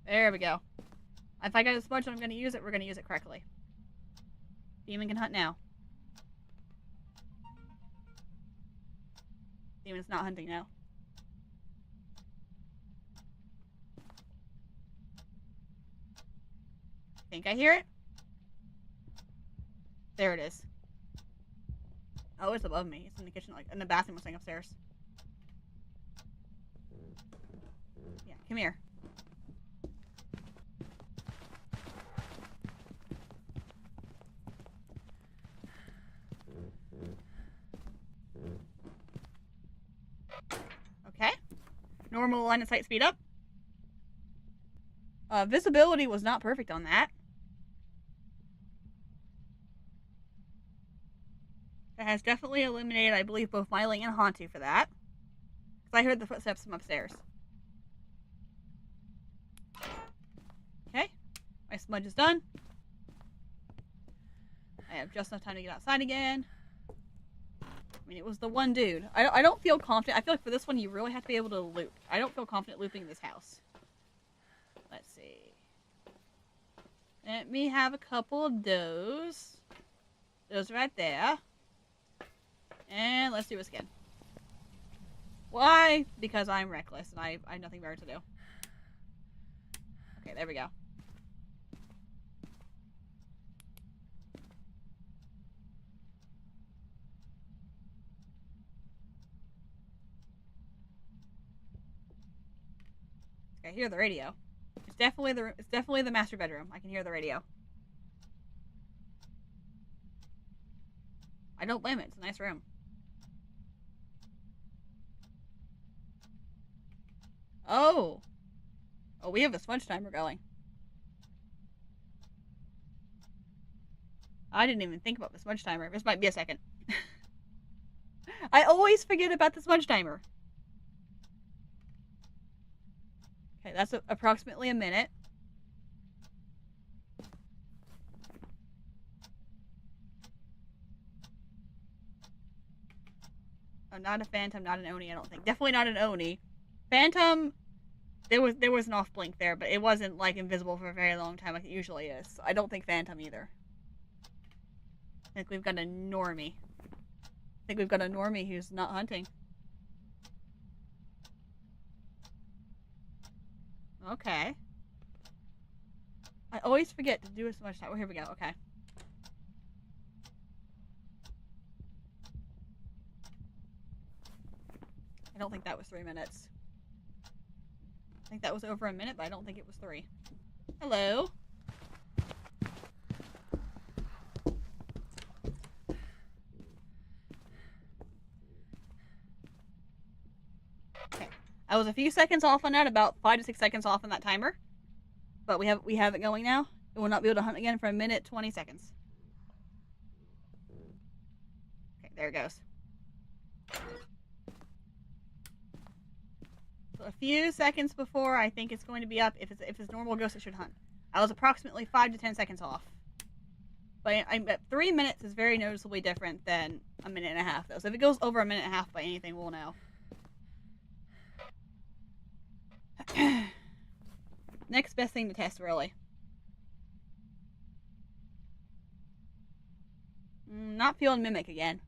There we go. If I got a sponge and I'm going to use it, we're going to use it correctly. Demon can hunt now. Demon's not hunting now. Think I hear it? There it is. Oh, it's above me. It's in the kitchen, like in the bathroom, thing upstairs. Yeah, come here. Okay. Normal line of sight speed up. Visibility was not perfect on that. That has definitely eliminated, I believe, both myling and Hantu for that. Because I heard the footsteps from upstairs. Okay. My smudge is done. I have just enough time to get outside again. I mean, it was the one dude. I don't feel confident. I feel like for this one, you really have to be able to loop. I don't feel confident looping this house. Let's see. Let me have a couple of those. Those right there. And let's do this again. Why? Because I'm reckless and I have nothing better to do. Okay, there we go. Okay, I hear the radio. It's definitely the master bedroom. I can hear the radio. I don't blame it. It's a nice room. Oh. Oh, we have a smudge timer going. I didn't even think about the smudge timer. This might be a second. I always forget about the smudge timer. Okay, that's approximately a minute. Oh, not a phantom, not an Oni, I don't think. Definitely not an Oni. Phantom, there was an off blink there, but it wasn't like invisible for a very long time like it usually is. So I don't think phantom either. I think we've got a normie. I think we've got a normie who's not hunting. Okay. I always forget to do it so much time. Oh, here we go. Okay. I don't think that was 3 minutes. I think that was over a minute, but I don't think it was 3. Hello? Okay. I was a few seconds off on that, about 5 to 6 seconds off on that timer. But we have it going now. It will not be able to hunt again for a minute, 20 seconds. Okay, there it goes. So a few seconds before I think it's going to be up. If it's normal ghost, it should hunt. I was approximately 5 to 10 seconds off. But I'm at 3 minutes is very noticeably different than a minute and a half, though. So if it goes over a minute and a half by anything, we'll know. Next best thing to test, really. Not feeling Mimic again.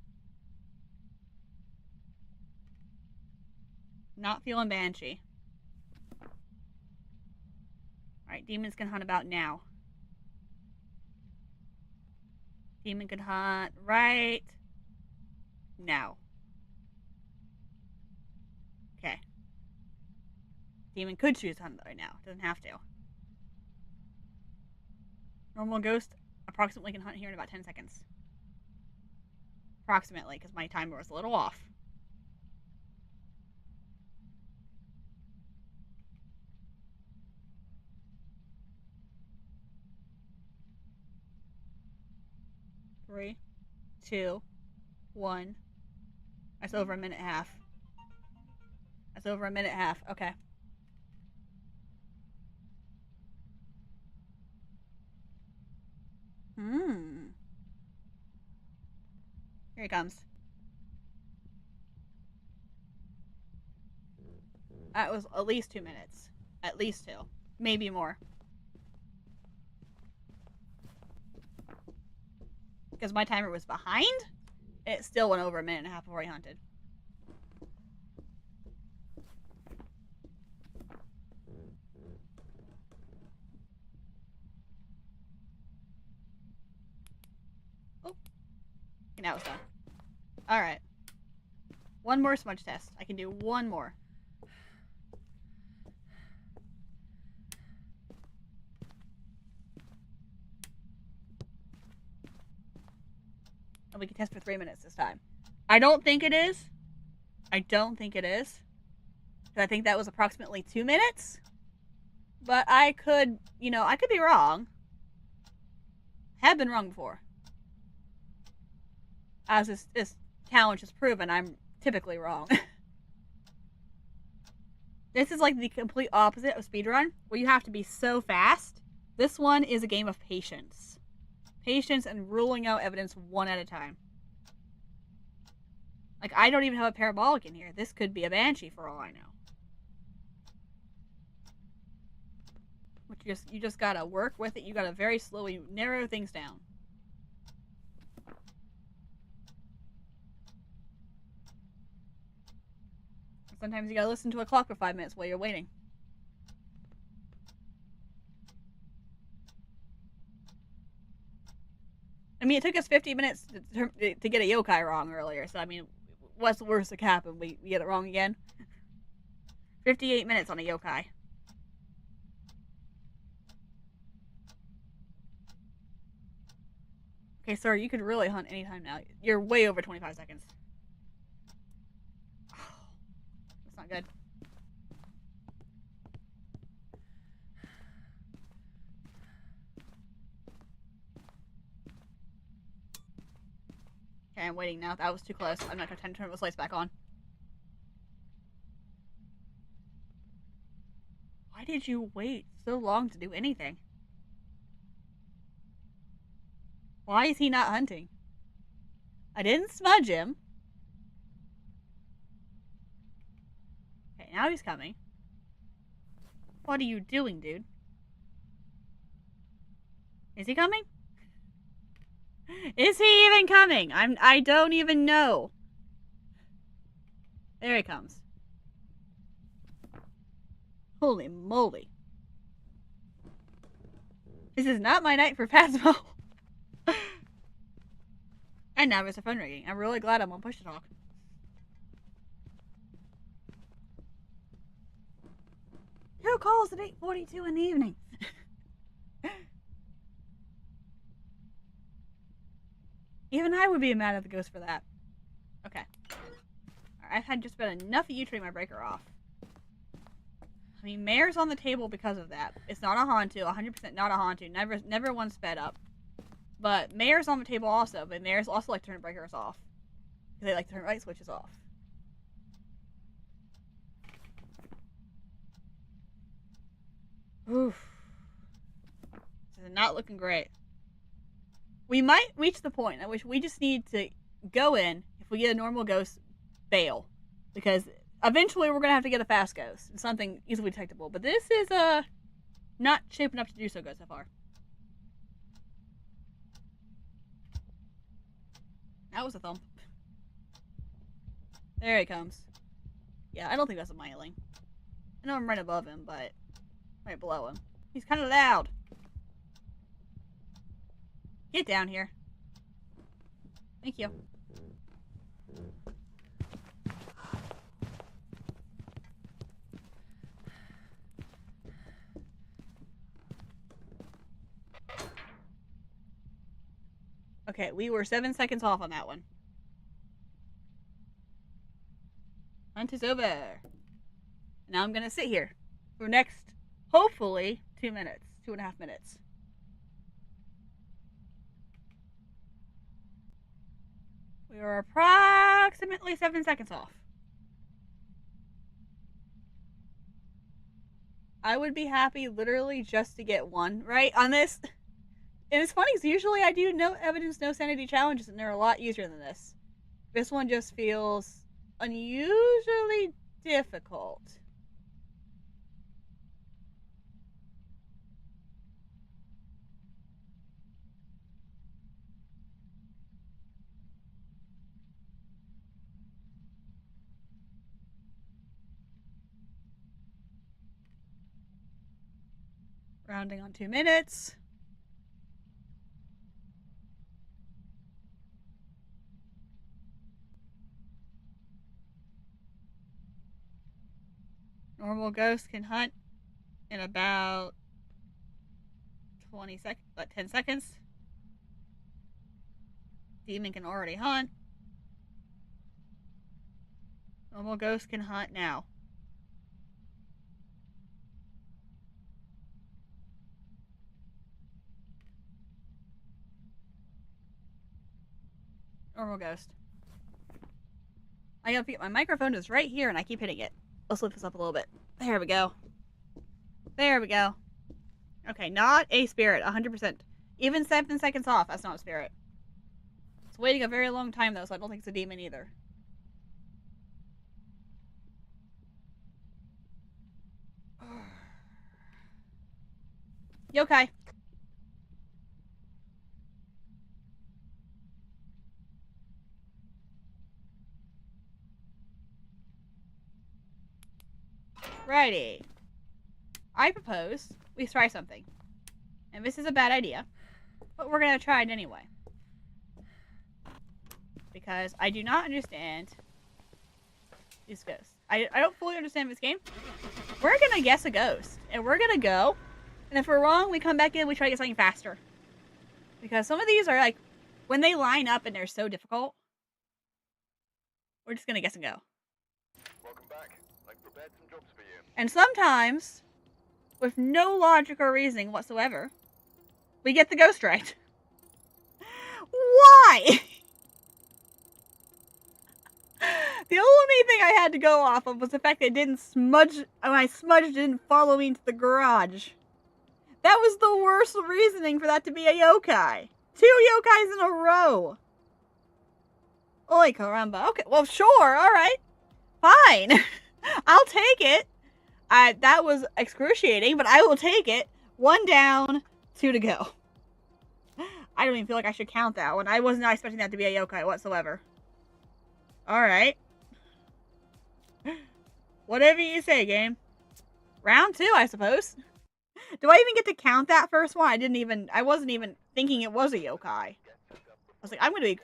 Not feeling Banshee. Alright, demons can hunt about now. Demon can hunt right now. Okay. Demon could choose to hunt right now. Doesn't have to. Normal ghost approximately can hunt here in about 10 seconds. Approximately, because my timer was a little off. Three, 2, 1. That's over a minute and a half. That's over a minute and a half. Okay. he comes. That was at least 2 minutes. At least 2. Maybe more. Because my timer was behind, it still went over a minute and a half before he hunted. Oh. Okay, now it's done. Alright. One more smudge test. I can do one more. And we can test for 3 minutes this time. I don't think it is. I don't think it is. I think that was approximately 2 minutes. But I could, I could be wrong. Have been wrong before. As this challenge has proven, I'm typically wrong. This is like the complete opposite of speedrun, where you have to be so fast. This one is a game of patience. Patience and ruling out evidence one at a time. Like, I don't even have a parabolic in here. This could be a banshee for all I know. But you just gotta work with it. You gotta very slowly narrow things down. Sometimes you gotta listen to a clock for 5 minutes while you're waiting. I mean, it took us 50 minutes to get a yokai wrong earlier, so I mean, what's the worst that could happen? We get it wrong again? 58 minutes on a yokai. Okay, sir, you could really hunt anytime now. You're way over 25 seconds. That's not good. Okay, I'm waiting now. That was too close. I'm not gonna turn those lights back on. Why did you wait so long to do anything? Why is he not hunting? I didn't smudge him. Okay, now he's coming. What are you doing, dude? Is he coming? Is he even coming? I don't even know. There he comes. Holy moly. This is not my night for Phasmo. And now there's a phone ringing. I'm really glad I'm on push to talk. Who calls at 8:42 in the evening? Even I would be mad at the ghost for that. Okay. I've had just about enough of you turning my breaker off. I mean, Mayor's on the table because of that. It's not a Hantu, 100% not a Hantu. Never one sped up. But Mayor's on the table also, but Mayor's also like to turn breakers off. Because they like to turn light switches off. Oof. This is not looking great. We might reach the point at which we just need to go in, if we get a normal ghost, bail. Because eventually we're going to have to get a fast ghost. It's something easily detectable. But this is not shaping up to do so good so far. That was a thump. There he comes. Yeah, I don't think that's a myling. I know I'm right above him, but right below him. He's kind of loud. Get down here. Thank you. Okay, we were 7 seconds off on that one. Hunt is over. Now I'm gonna sit here for next, hopefully, 2 minutes. 2.5 minutes. We are approximately 7 seconds off. I would be happy literally just to get one right on this. And it's funny because usually I do no evidence, no sanity challenges, and they're a lot easier than this. This one just feels unusually difficult. Rounding on 2 minutes. Normal ghost can hunt in about 10 seconds. Demon can already hunt. Normal ghost can hunt now. Normal ghost. I gotta get my microphone is right here and I keep hitting it. Let's lift this up a little bit. There we go. There we go. Okay, not a spirit, 100%. Even 7 seconds off, that's not a spirit. It's waiting a very long time though, so I don't think it's a demon either. Yokai. Righty. I propose we try something. And this is a bad idea, but we're gonna try it anyway. Because I do not understand these ghosts. I don't fully understand this game. We're gonna guess a ghost, and we're gonna go, and if we're wrong, we come back in, we try to get something faster. Because some of these are like, when they line up and they're so difficult, we're just gonna guess and go. Welcome back. I've prepared some jobs for you. And sometimes, with no logic or reasoning whatsoever, we get the ghost right. Why? The only thing I had to go off of was the fact that it didn't smudge, my smudge didn't follow me into the garage. That was the worst reasoning for that to be a yokai. 2 yokais in a row. Oi, caramba. Okay, well, sure, alright. Fine. I'll take it. That was excruciating, but I will take it. 1 down, 2 to go. I don't even feel like I should count that one. I was not expecting that to be a yokai whatsoever. Alright. Whatever you say, game. Round 2, I suppose. Do I even get to count that first one? I wasn't even thinking it was a yokai. I was like, I'm going to be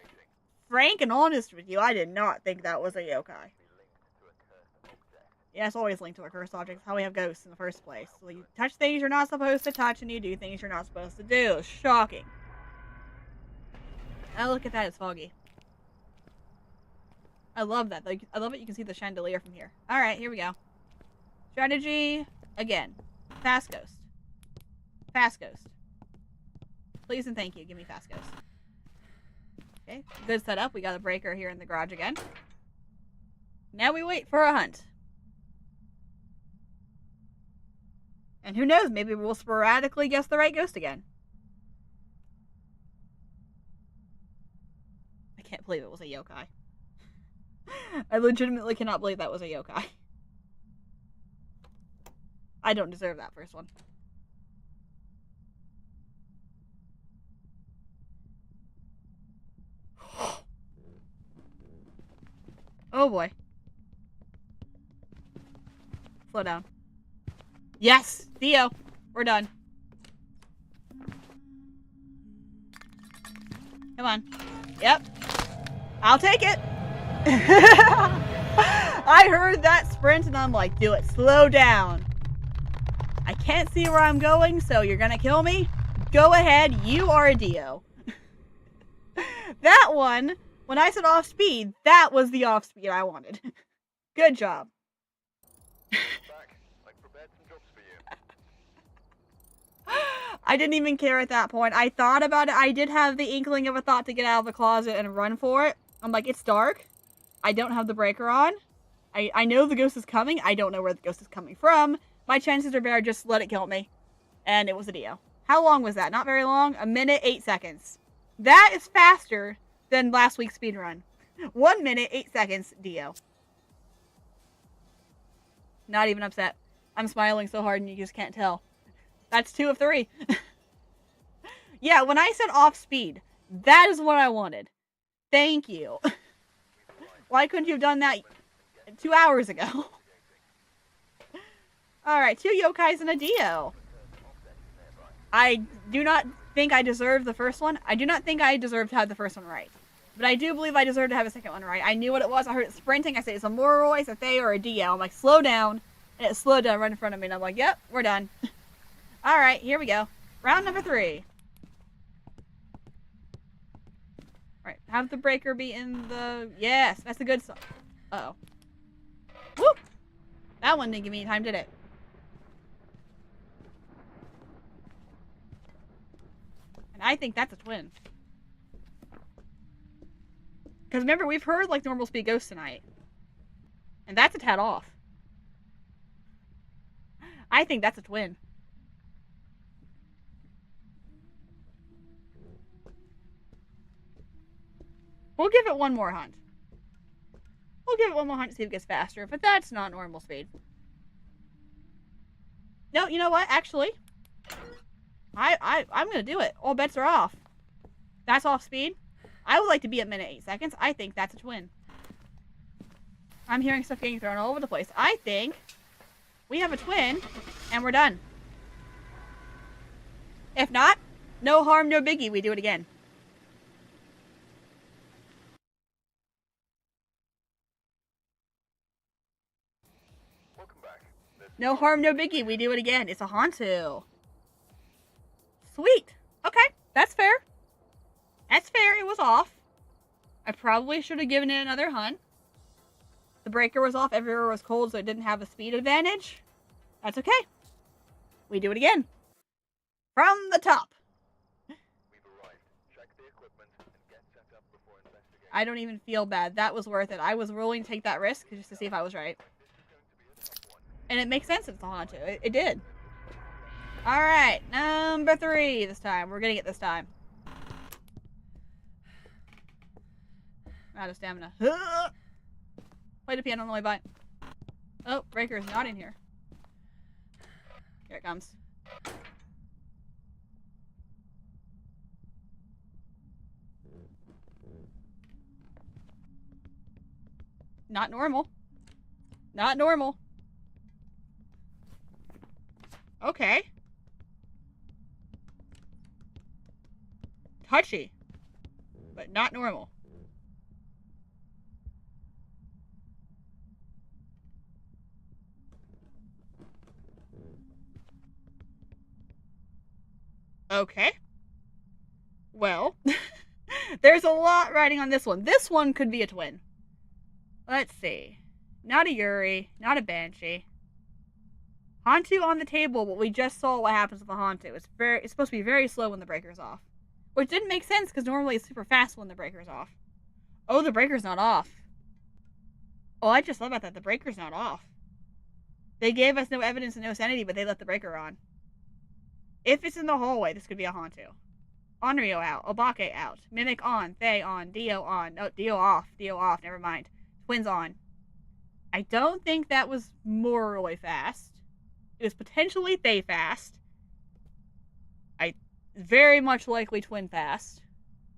frank and honest with you. I did not think that was a yokai. Yeah, it's always linked to a cursed object. It's how we have ghosts in the first place. So you touch things you're not supposed to touch, and you do things you're not supposed to do. Shocking. Oh, look at that. It's foggy. I love that. Like, I love that you can see the chandelier from here. Alright, here we go. Strategy, again. Fast ghost. Fast ghost. Please and thank you. Give me fast ghost. Okay, good setup. We got a breaker here in the garage again. Now we wait for a hunt. And who knows, maybe we'll sporadically guess the right ghost again. I can't believe it was a yokai. I legitimately cannot believe that was a yokai. I don't deserve that first one. Oh boy. Slow down. Yes! Theo! We're done. Come on. Yep. I'll take it! I heard that sprint and I'm like, do it. Slow down. I can't see where I'm going, so you're gonna kill me? Go ahead, you are a Dio. That one, when I said off speed, that was the off speed I wanted. Good job. Back. I've prepared some jobs for you. I didn't even care at that point. I thought about it. I did have the inkling of a thought to get out of the closet and run for it. I'm like, it's dark. I don't have the breaker on. I know the ghost is coming. I don't know where the ghost is coming from. My chances are better just let it kill me. And it was a Dio. How long was that? Not very long. 1 minute, 8 seconds. That is faster than last week's speedrun. 1 minute, 8 seconds, Dio. Not even upset. I'm smiling so hard and you just can't tell. That's 2 of 3. Yeah, when I said off speed, that is what I wanted. Thank you. Why couldn't you have done that 2 hours ago? Alright, 2 yokais and a Dio. I do not think I deserved the first one. I do not think I deserved to have the first one right. But I do believe I deserve to have a second one right. I knew what it was. I heard it sprinting. I said, it's a Moroi, a Thay, or a Dio. I'm like, slow down. And it slowed down right in front of me. And I'm like, yep, we're done. Alright, here we go. Round number 3. Alright, have the breaker be in the... Yes, that's a good song. Uh-oh. Whoop! That one didn't give me any time, did it? And I think that's a twin. Because remember, we've heard, like, normal speed ghosts tonight. And that's a tad off. I think that's a twin. We'll give it one more hunt. We'll give it one more hunt to see if it gets faster, but that's not normal speed. No, you know what? Actually, I'm gonna do it. All bets are off. That's off speed. I would like to be at minute 8 seconds. I think that's a twin. I'm hearing stuff getting thrown all over the place. I think we have a twin, and we're done. If not, no harm, no biggie. We do it again. Welcome back. No harm, no biggie. We do it again. It's a Hantu. Sweet. Okay, that's fair. That's fair. It was off. I probably should have given it another hunt. The breaker was off. Everywhere was cold, so it didn't have a speed advantage. That's okay. We do it again. From the top. We've arrived. Check the equipment and get set up before investigating. I don't even feel bad. That was worth it. I was willing to take that risk just to see if I was right. This is going to be a tough one. And it makes sense it's a Hantu. It did. Alright, number 3 this time. We're getting it this time. I'm out of stamina. Play the piano on the way by. Oh, breaker is not in here. Here it comes. Not normal. Not normal. Okay. Touchy. But not normal. Okay. Well, there's a lot riding on this one. This one could be a twin. Let's see. Not a Yuri, not a Banshee. Hantu on the table, but we just saw what happens with the Hantu. It's supposed to be very slow when the breaker's off. Which didn't make sense, because normally it's super fast when the breaker's off. Oh, the breaker's not off. Oh, I just thought about that. The breaker's not off. They gave us no evidence and no sanity, but they left the breaker on. If it's in the hallway, this could be a Hantu. Onryo out. Obake out. Mimic on. Thay on. Dio on. No, Dio off. Dio off. Never mind. Twins on. I don't think that was Moroi fast. It was potentially Thay fast. Very much likely twin fast.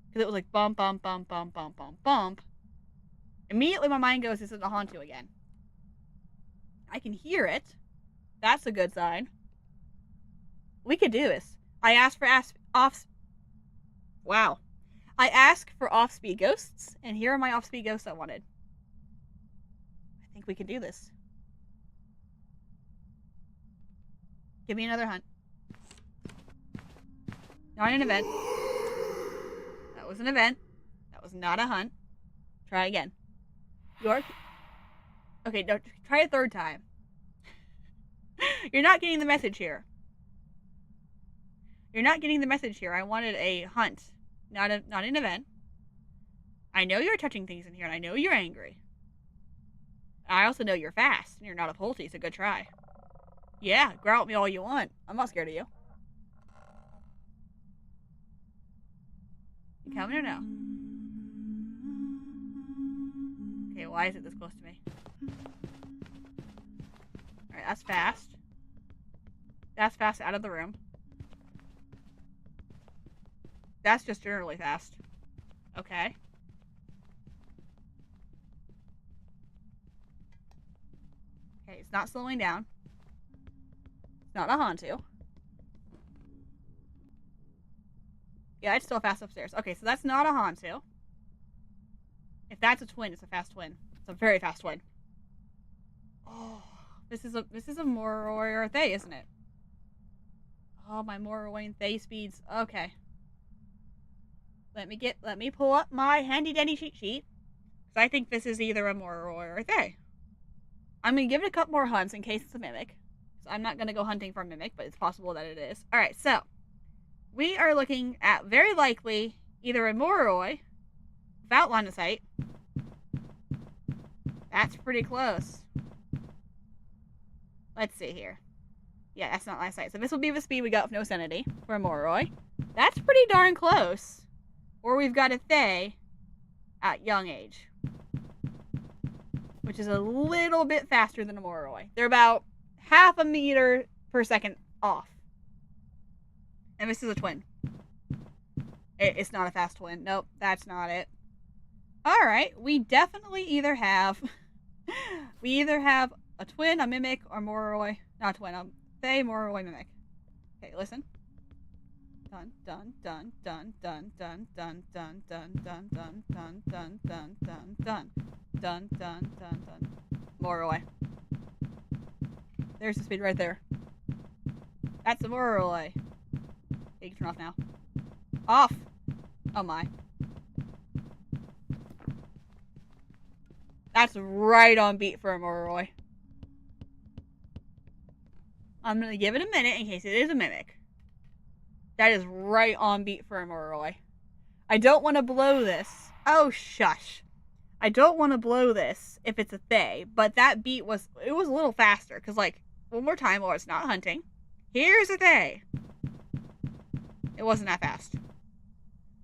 Because it was like bump, bump, bump, bump, bump, bump, bump. Immediately my mind goes, this is a Hantu again. I can hear it. That's a good sign. We could do this. I asked for Wow. I asked for off-speed ghosts, and here are my off-speed ghosts I wanted. I think we can do this. Give me another hunt. Not an event. That was an event. That was not a hunt. Try again. Okay, no, try a third time. You're not getting the message here. You're not getting the message here. I wanted a hunt, not an event. I know you're touching things in here, and I know you're angry. I also know you're fast, and you're not a Polty, so good try. Yeah, growl at me all you want. I'm not scared of you. You coming or no? Why is it this close to me? Alright, that's fast. That's fast out of the room. That's just generally fast. Okay. Okay, it's not slowing down. It's not a Hantu. Yeah, it's still fast upstairs. Okay, so that's not a Hantu. If that's a twin, it's a fast twin. It's a very fast twin. Oh, this is a Moroi or a Thay, isn't it? Oh, my Moroi and Thay speeds. Okay. Let me pull up my handy dandy cheat sheet. Because I think this is either a Moroi or a Thay. I'm going to give it a couple more hunts in case it's a Mimic. So I'm not going to go hunting for a Mimic, but it's possible that it is. Alright, so. We are looking at, very likely, either a Moroi without line of sight. That's pretty close. Let's see here. Yeah, that's not line of sight. So this will be the speed we got with no sanity for a Moroi. That's pretty darn close. Or we've got a Thay at young age, which is a little bit faster than a Moroi. They're about half a meter per second off. And this is a twin. It's not a fast twin. Nope, that's not it. Alright, we definitely either have... we either have a twin, a Mimic, or Moroi. Not a twin, a Thay, Moroi, Mimic. Okay, listen. Dun, dun, dun, dun, dun, dun, dun, dun, dun, dun, dun, dun, dun, dun, dun, dun, dun, dun, dun, dun. Moroi. There's the speed right there. That's the Moroi. You can turn off now. Off! Oh my. That's right on beat for a Moroi. I'm gonna give it a minute in case it is a Mimic. That is right on beat for a Moroi. I don't want to blow this. Oh, shush. I don't want to blow this if it's a Thay, but that beat was, it was a little faster, because, like, one more time, or it's not hunting. Here's a Thay. It wasn't that fast.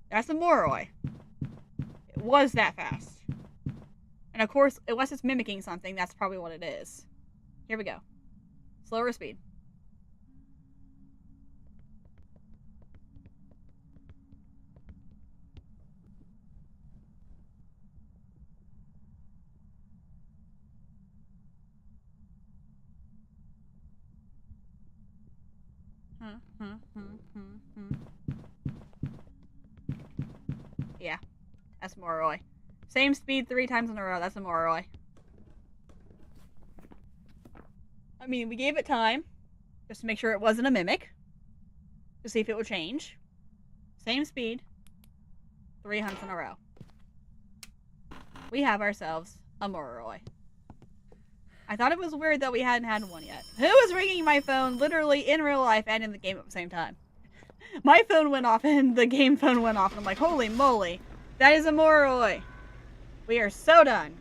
That's a Moroi. It was that fast. And of course, unless it's mimicking something, that's probably what it is. Here we go. Slower speed. Yeah, that's Moroi. Same speed 3 times in a row. That's a Moroi. I mean, we gave it time just to make sure it wasn't a Mimic, to see if it would change. Same speed, 3 hunts in a row. We have ourselves a Moroi. I thought it was weird that we hadn't had one yet. Who was ringing my phone literally in real life and in the game at the same time? My phone went off and the game phone went off. And I'm like, holy moly. That is a Moroi. We are so done.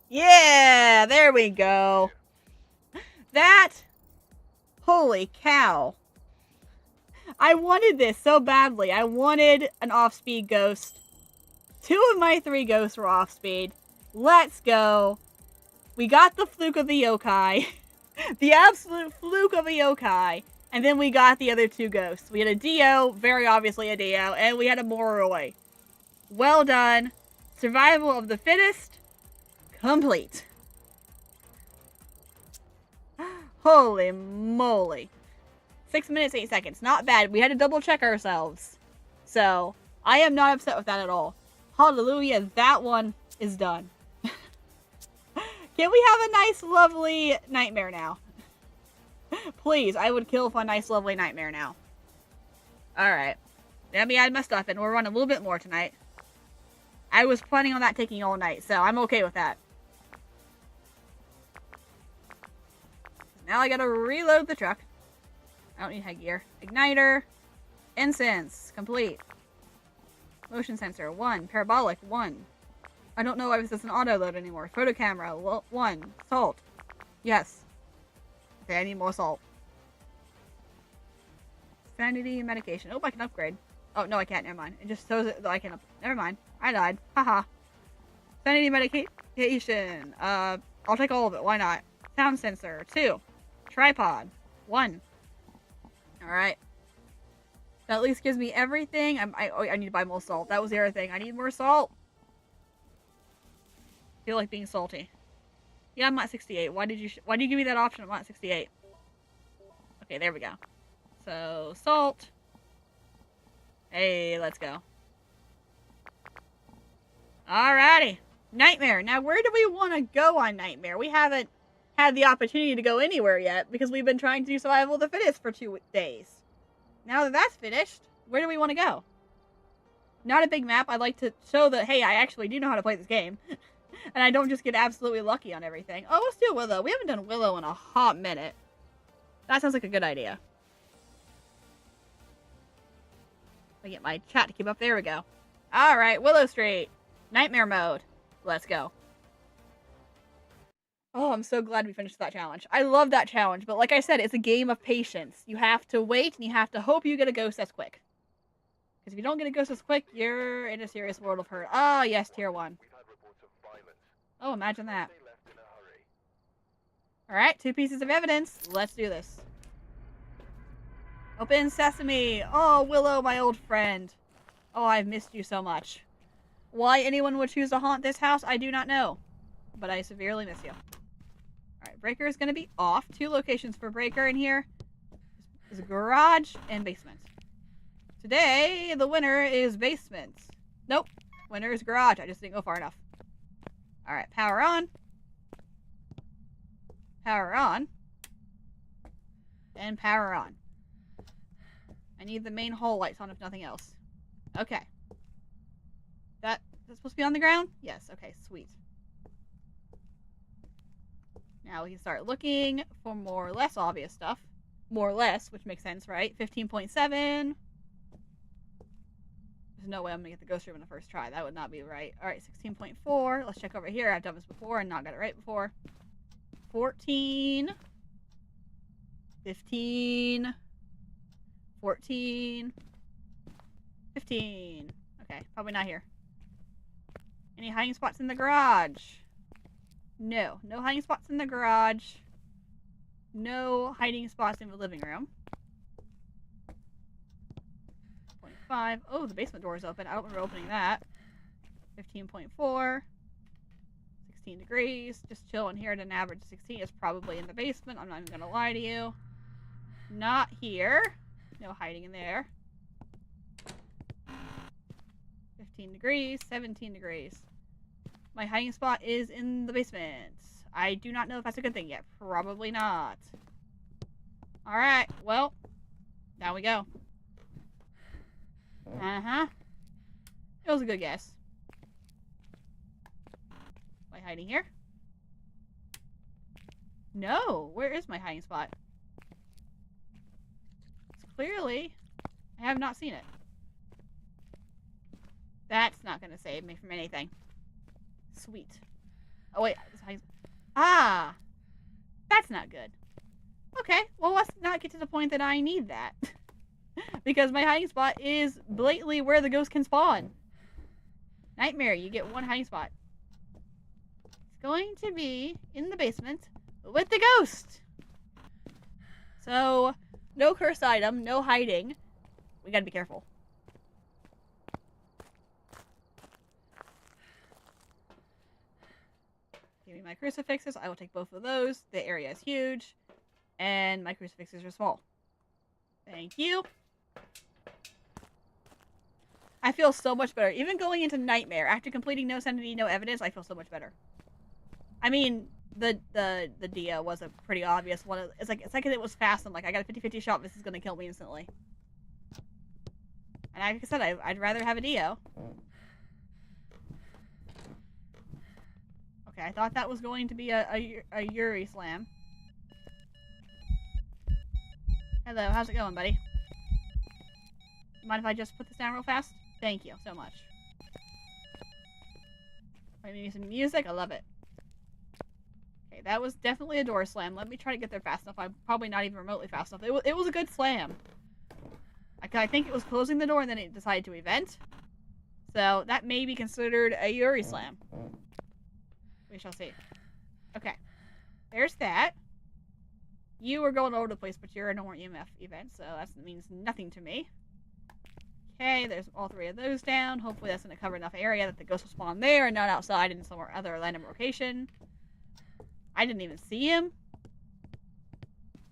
Yeah, there we go. That, holy cow. I wanted this so badly. I wanted an off-speed ghost. 2 of my 3 ghosts were off-speed. Let's go. We got the fluke of the yokai. The absolute fluke of a yokai. And then we got the other 2 ghosts. We had a Dio, very obviously a Dio, and we had a Moroi. Well done. Survival of the fittest. Complete. Holy moly. 6 minutes, 8 seconds. Not bad. We had to double check ourselves. So, I am not upset with that at all. Hallelujah, that one is done. Can we have a nice, lovely nightmare now? Please, I would kill for a nice, lovely nightmare now. Alright. Let me add my stuff in. We'll run a little bit more tonight. I was planning on that taking all night, so I'm okay with that. Now I gotta reload the truck. I don't need headgear. Igniter. Incense. Complete. Motion sensor. 1. Parabolic. 1. I don't know why this isn't auto load anymore. Photo camera. 1. Salt. Yes. Okay, I need more salt. Sanity medication. Oh, I can upgrade. Oh, no, I can't. Never mind. It just shows it that I can. Never mind. I died. Haha. Sanity medication. I'll take all of it. Why not? Sound sensor. 2. Tripod. 1. Alright. That at least gives me everything. I need to buy more salt. That was the other thing. I need more salt. Feel like being salty. Yeah, I'm at 68. Why did you give me that option? I'm at 68. Okay, there we go. So, salt. Hey, let's go. Alrighty. Nightmare. Now, where do we want to go on Nightmare? We haven't had the opportunity to go anywhere yet because we've been trying to do Survival of the Fittest for 2 days. Now that that's finished, where do we want to go? Not a big map. I'd like to show that, hey, I actually do know how to play this game. And I don't just get absolutely lucky on everything. Oh, let's do Willow. We haven't done Willow in a hot minute. That sounds like a good idea. I get my chat to keep up. There we go. Alright, Willow Street. Nightmare mode. Let's go. Oh, I'm so glad we finished that challenge. I love that challenge, but like I said, it's a game of patience. You have to wait, and you have to hope you get a ghost as quick. Because if you don't get a ghost as quick, you're in a serious world of hurt. Ah, yes, tier 1. Oh, imagine that. Alright, 2 pieces of evidence. Let's do this. Open sesame. Oh, Willow, my old friend. Oh, I've missed you so much. Why anyone would choose to haunt this house, I do not know. But I severely miss you. Alright, Breaker is going to be off. 2 locations for Breaker in here. Is garage and basement. Today, the winner is basement. Nope. Winner is garage. I just didn't go far enough. Alright, power on. Power on. And power on. I need the main hall lights on if nothing else. Okay. Is that supposed to be on the ground? Yes, okay, sweet. Now we can start looking for more or less obvious stuff. More or less, which makes sense, right? 15.7. There's no way I'm gonna get the ghost room in the first try. That would not be right. Alright, 16.4. Let's check over here. I've done this before and not got it right before. 14. 15. 14. 15. Okay, probably not here. Any hiding spots in the garage? No. No hiding spots in the garage. No hiding spots in the living room. 0.5. Oh, the basement door is open. I don't remember opening that. 15.4. 16 degrees. Just chilling here at an average of 16. It's probably in the basement. I'm not even gonna lie to you. Not here. No hiding in there. 15 degrees. 17 degrees. My hiding spot is in the basement. I do not know if that's a good thing yet. Probably not. Alright, well, down we go. Uh-huh. It was a good guess. Am I hiding here? No, where is my hiding spot? It's clearly, I have not seen it. That's not going to save me from anything. Sweet. Oh, wait. Ah! That's not good. Okay, well, let's not get to the point that I need that. Because my hiding spot is blatantly where the ghost can spawn. Nightmare, you get 1 hiding spot. It's going to be in the basement with the ghost. So, no cursed item, no hiding. We gotta be careful. Give me my crucifixes. I will take both of those. The area is huge. And my crucifixes are small. Thank you. I feel so much better. Even going into Nightmare, after completing No Sanity, No Evidence, I feel so much better. I mean, the Dia was a pretty obvious one. It's like it was fast. I'm like, I got a 50-50 shot. This is going to kill me instantly. And like I said, I'd rather have a Dio. Okay, I thought that was going to be a Yuri slam. Hello, how's it going, buddy? Mind if I just put this down real fast? Thank you so much. Maybe some music. I love it. Okay, that was definitely a door slam. Let me try to get there fast enough. I'm probably not even remotely fast enough. It was a good slam. I think it was closing the door and then it decided to event. So that may be considered a Yuri slam. We shall see. Okay. There's that. You were going all over the place, but you're a normal EMF event, so that means nothing to me. Okay, there's all three of those down. Hopefully that's going to cover enough area that the ghost will spawn there and not outside in some other random location. I didn't even see him.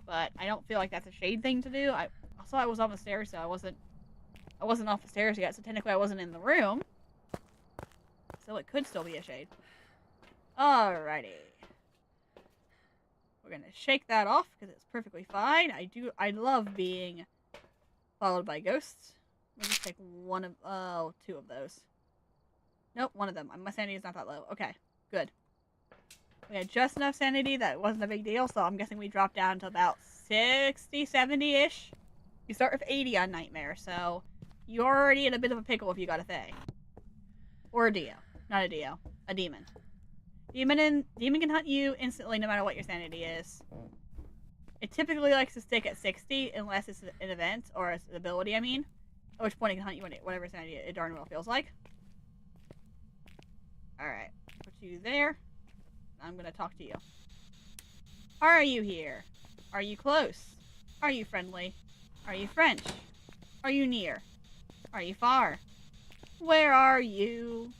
But I don't feel like that's a shade thing to do. I was on the stairs, so I wasn't off the stairs yet, so technically I wasn't in the room. So it could still be a shade. Alrighty. We're gonna shake that off because it's perfectly fine. I love being followed by ghosts. Let me take two of those. Nope, one of them. My sanity is not that low. Okay, good. We had just enough sanity that it wasn't a big deal, so I'm guessing we dropped down to about 60, 70-ish. You start with 80 on Nightmare, so you're already in a bit of a pickle if you got a Fae. Or a Dio. Not a Dio. A Demon. Demon can hunt you instantly no matter what your sanity is. It typically likes to stick at 60 unless it's an event, or an ability, I mean. At which point it can hunt you whatever sanity it darn well feels like. Alright. Put you there. I'm gonna talk to you. Are you here? Are you close? Are you friendly? Are you French? Are you near? Are you far? Where are you?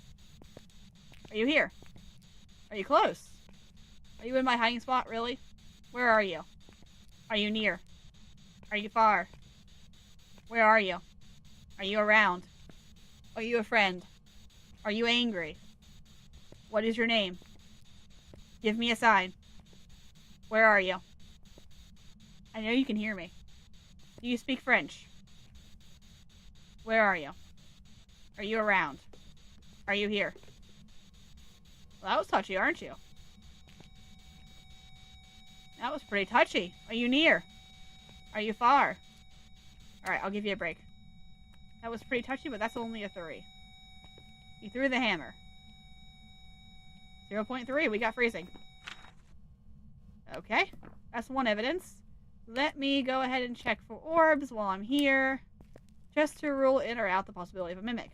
Are you here? Are you close? Are you in my hiding spot, really? Where are you? Are you near? Are you far? Where are you? Are you around? Are you a friend? Are you angry? What is your name? Give me a sign. Where are you? I know you can hear me. Do you speak French? Where are you? Are you around? Are you here? Well, that was touchy, aren't you? That was pretty touchy. Are you near? Are you far? Alright, I'll give you a break. That was pretty touchy, but that's only a 3. You threw the hammer. 0.3, we got freezing. Okay, that's one evidence. Let me go ahead and check for orbs while I'm here, just to rule in or out the possibility of a mimic.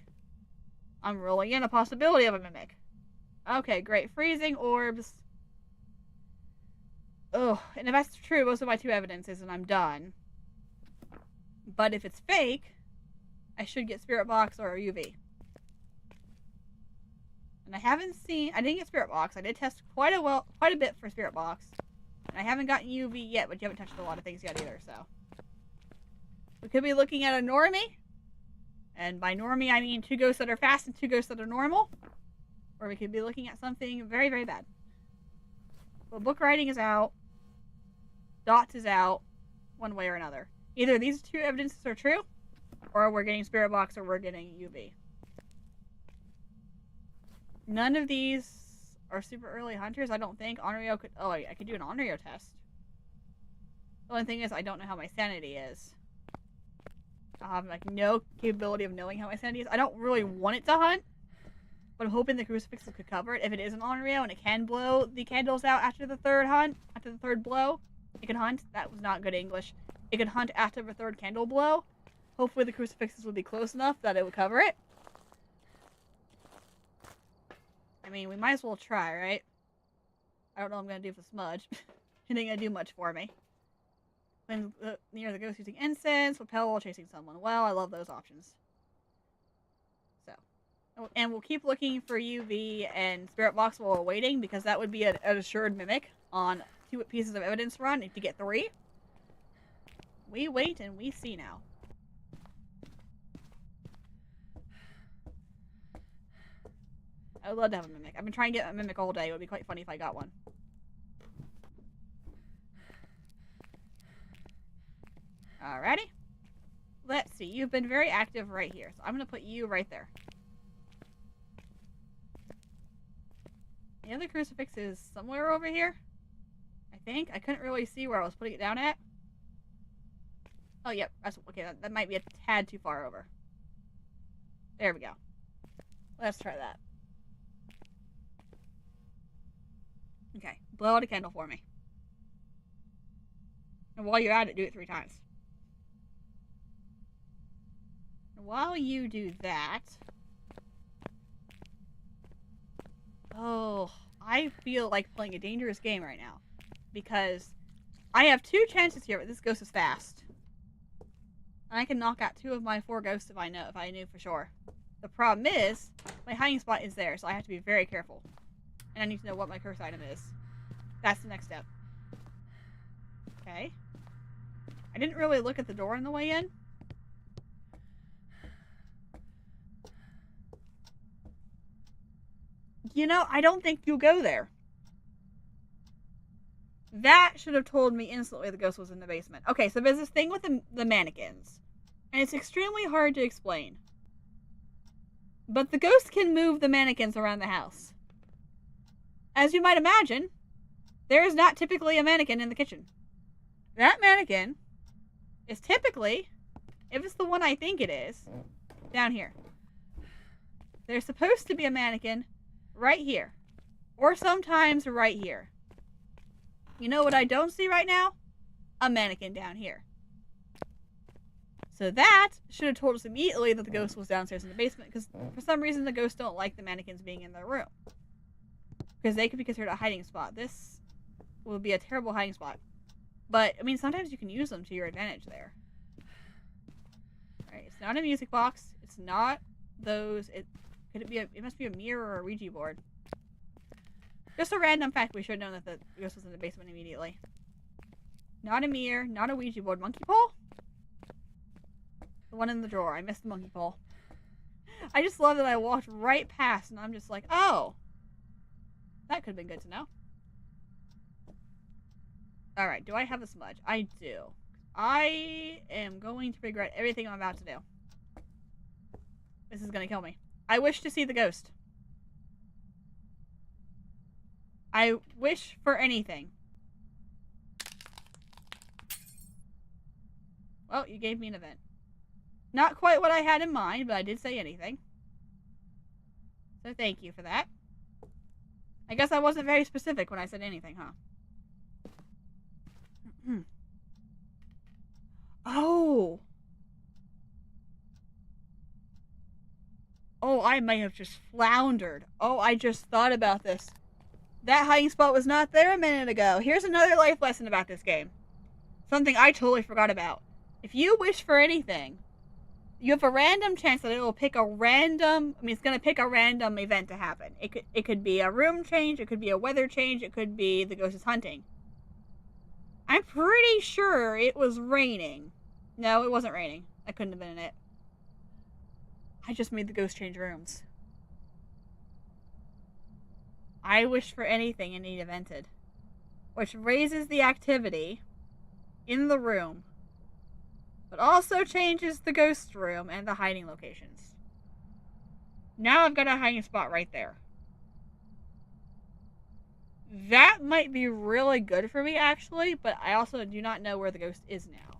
I'm ruling in a possibility of a mimic. Okay, great. Freezing, orbs. Oh, and if that's true, those are my 2 evidences, and I'm done. But if it's fake, I should get Spirit Box or UV. And I didn't get Spirit Box. I did test quite a bit for Spirit Box. And I haven't gotten UV yet, but you haven't touched a lot of things yet either, so. We could be looking at a normie. And by normie, I mean 2 ghosts that are fast and 2 ghosts that are normal. Or we could be looking at something very, very bad. Well, book writing is out. Dots is out. One way or another. Either these 2 evidences are true, or we're getting Spirit Box, or we're getting UV. None of these are super early hunters, I don't think. Onryo could... Oh, I could do an Onryo test. The only thing is, I don't know how my sanity is. I have, like, no capability of knowing how my sanity is. I don't really want it to hunt, but I'm hoping the crucifixes could cover it. If it is an Onryo and it can blow the candles out after the 3rd hunt, after the 3rd blow, it can hunt. That was not good English. It could hunt after the 3rd candle blow. Hopefully the crucifixes would be close enough that it would cover it. I mean, we might as well try, right? I don't know what I'm going to do for smudge. It ain't going to do much for me. When near the ghost using incense, repel while chasing someone. Well, I love those options. So. And we'll keep looking for UV and Spirit Box while we're waiting, because that would be an assured mimic on 2 pieces of evidence run to get 3. We wait and we see now. I would love to have a mimic. I've been trying to get a mimic all day. It would be quite funny if I got one. Alrighty. Let's see. You've been very active right here. So I'm going to put you right there. The other crucifix is somewhere over here. I think. I couldn't really see where I was putting it down at. Oh, yep. That's, okay, that might be a tad too far over. There we go. Let's try that. Okay. Blow out a candle for me. And while you're at it, do it 3 times. While you do that... Oh, I feel like playing a dangerous game right now. Because I have 2 chances here, but this ghost is fast. And I can knock out 2 of my 4 ghosts if I knew for sure. The problem is, my hiding spot is there, so I have to be very careful. And I need to know what my curse item is. That's the next step. Okay. I didn't really look at the door on the way in. You know, I don't think you'll go there. That should have told me instantly the ghost was in the basement. Okay, so there's this thing with the mannequins. And it's extremely hard to explain. But the ghost can move the mannequins around the house. As you might imagine, there is not typically a mannequin in the kitchen. That mannequin is typically, if it's the one I think it is, down here. There's supposed to be a mannequin right here. Or sometimes right here. You know what I don't see right now? A mannequin down here. So that should have told us immediately that the ghost was downstairs in the basement, because for some reason the ghosts don't like the mannequins being in their room. Because they could be considered a hiding spot. This will be a terrible hiding spot. But, I mean, sometimes you can use them to your advantage there. Alright, it's not a music box. It's not those. It must be a mirror or a Ouija board. Just a random fact, we should have known that the ghost was in the basement immediately. Not a mirror, not a Ouija board. Monkey pole? The one in the drawer. I missed the monkey pole. I just love that I walked right past and I'm just like, oh. That could have been good to know. Alright, do I have a smudge? I do. I am going to regret everything I'm about to do. This is going to kill me. I wish to see the ghost. I wish for anything. Well, you gave me an event. Not quite what I had in mind, but I did say anything. So thank you for that. I guess I wasn't very specific when I said anything, huh? Oh! Oh, I may have just floundered. Oh, I just thought about this. That hiding spot was not there a minute ago. Here's another life lesson about this game. Something I totally forgot about. If you wish for anything, you have a random chance that it will pick a random... I mean, it's going to pick a random event to happen. It could be a room change. It could be a weather change. It could be the ghost is hunting. I'm pretty sure it was raining. No, it wasn't raining. That couldn't have been it. I just made the ghost change rooms. I wish for anything and need evented. Which raises the activity in the room. But also changes the ghost room and the hiding locations. Now I've got a hiding spot right there. That might be really good for me, actually, but I also do not know where the ghost is now.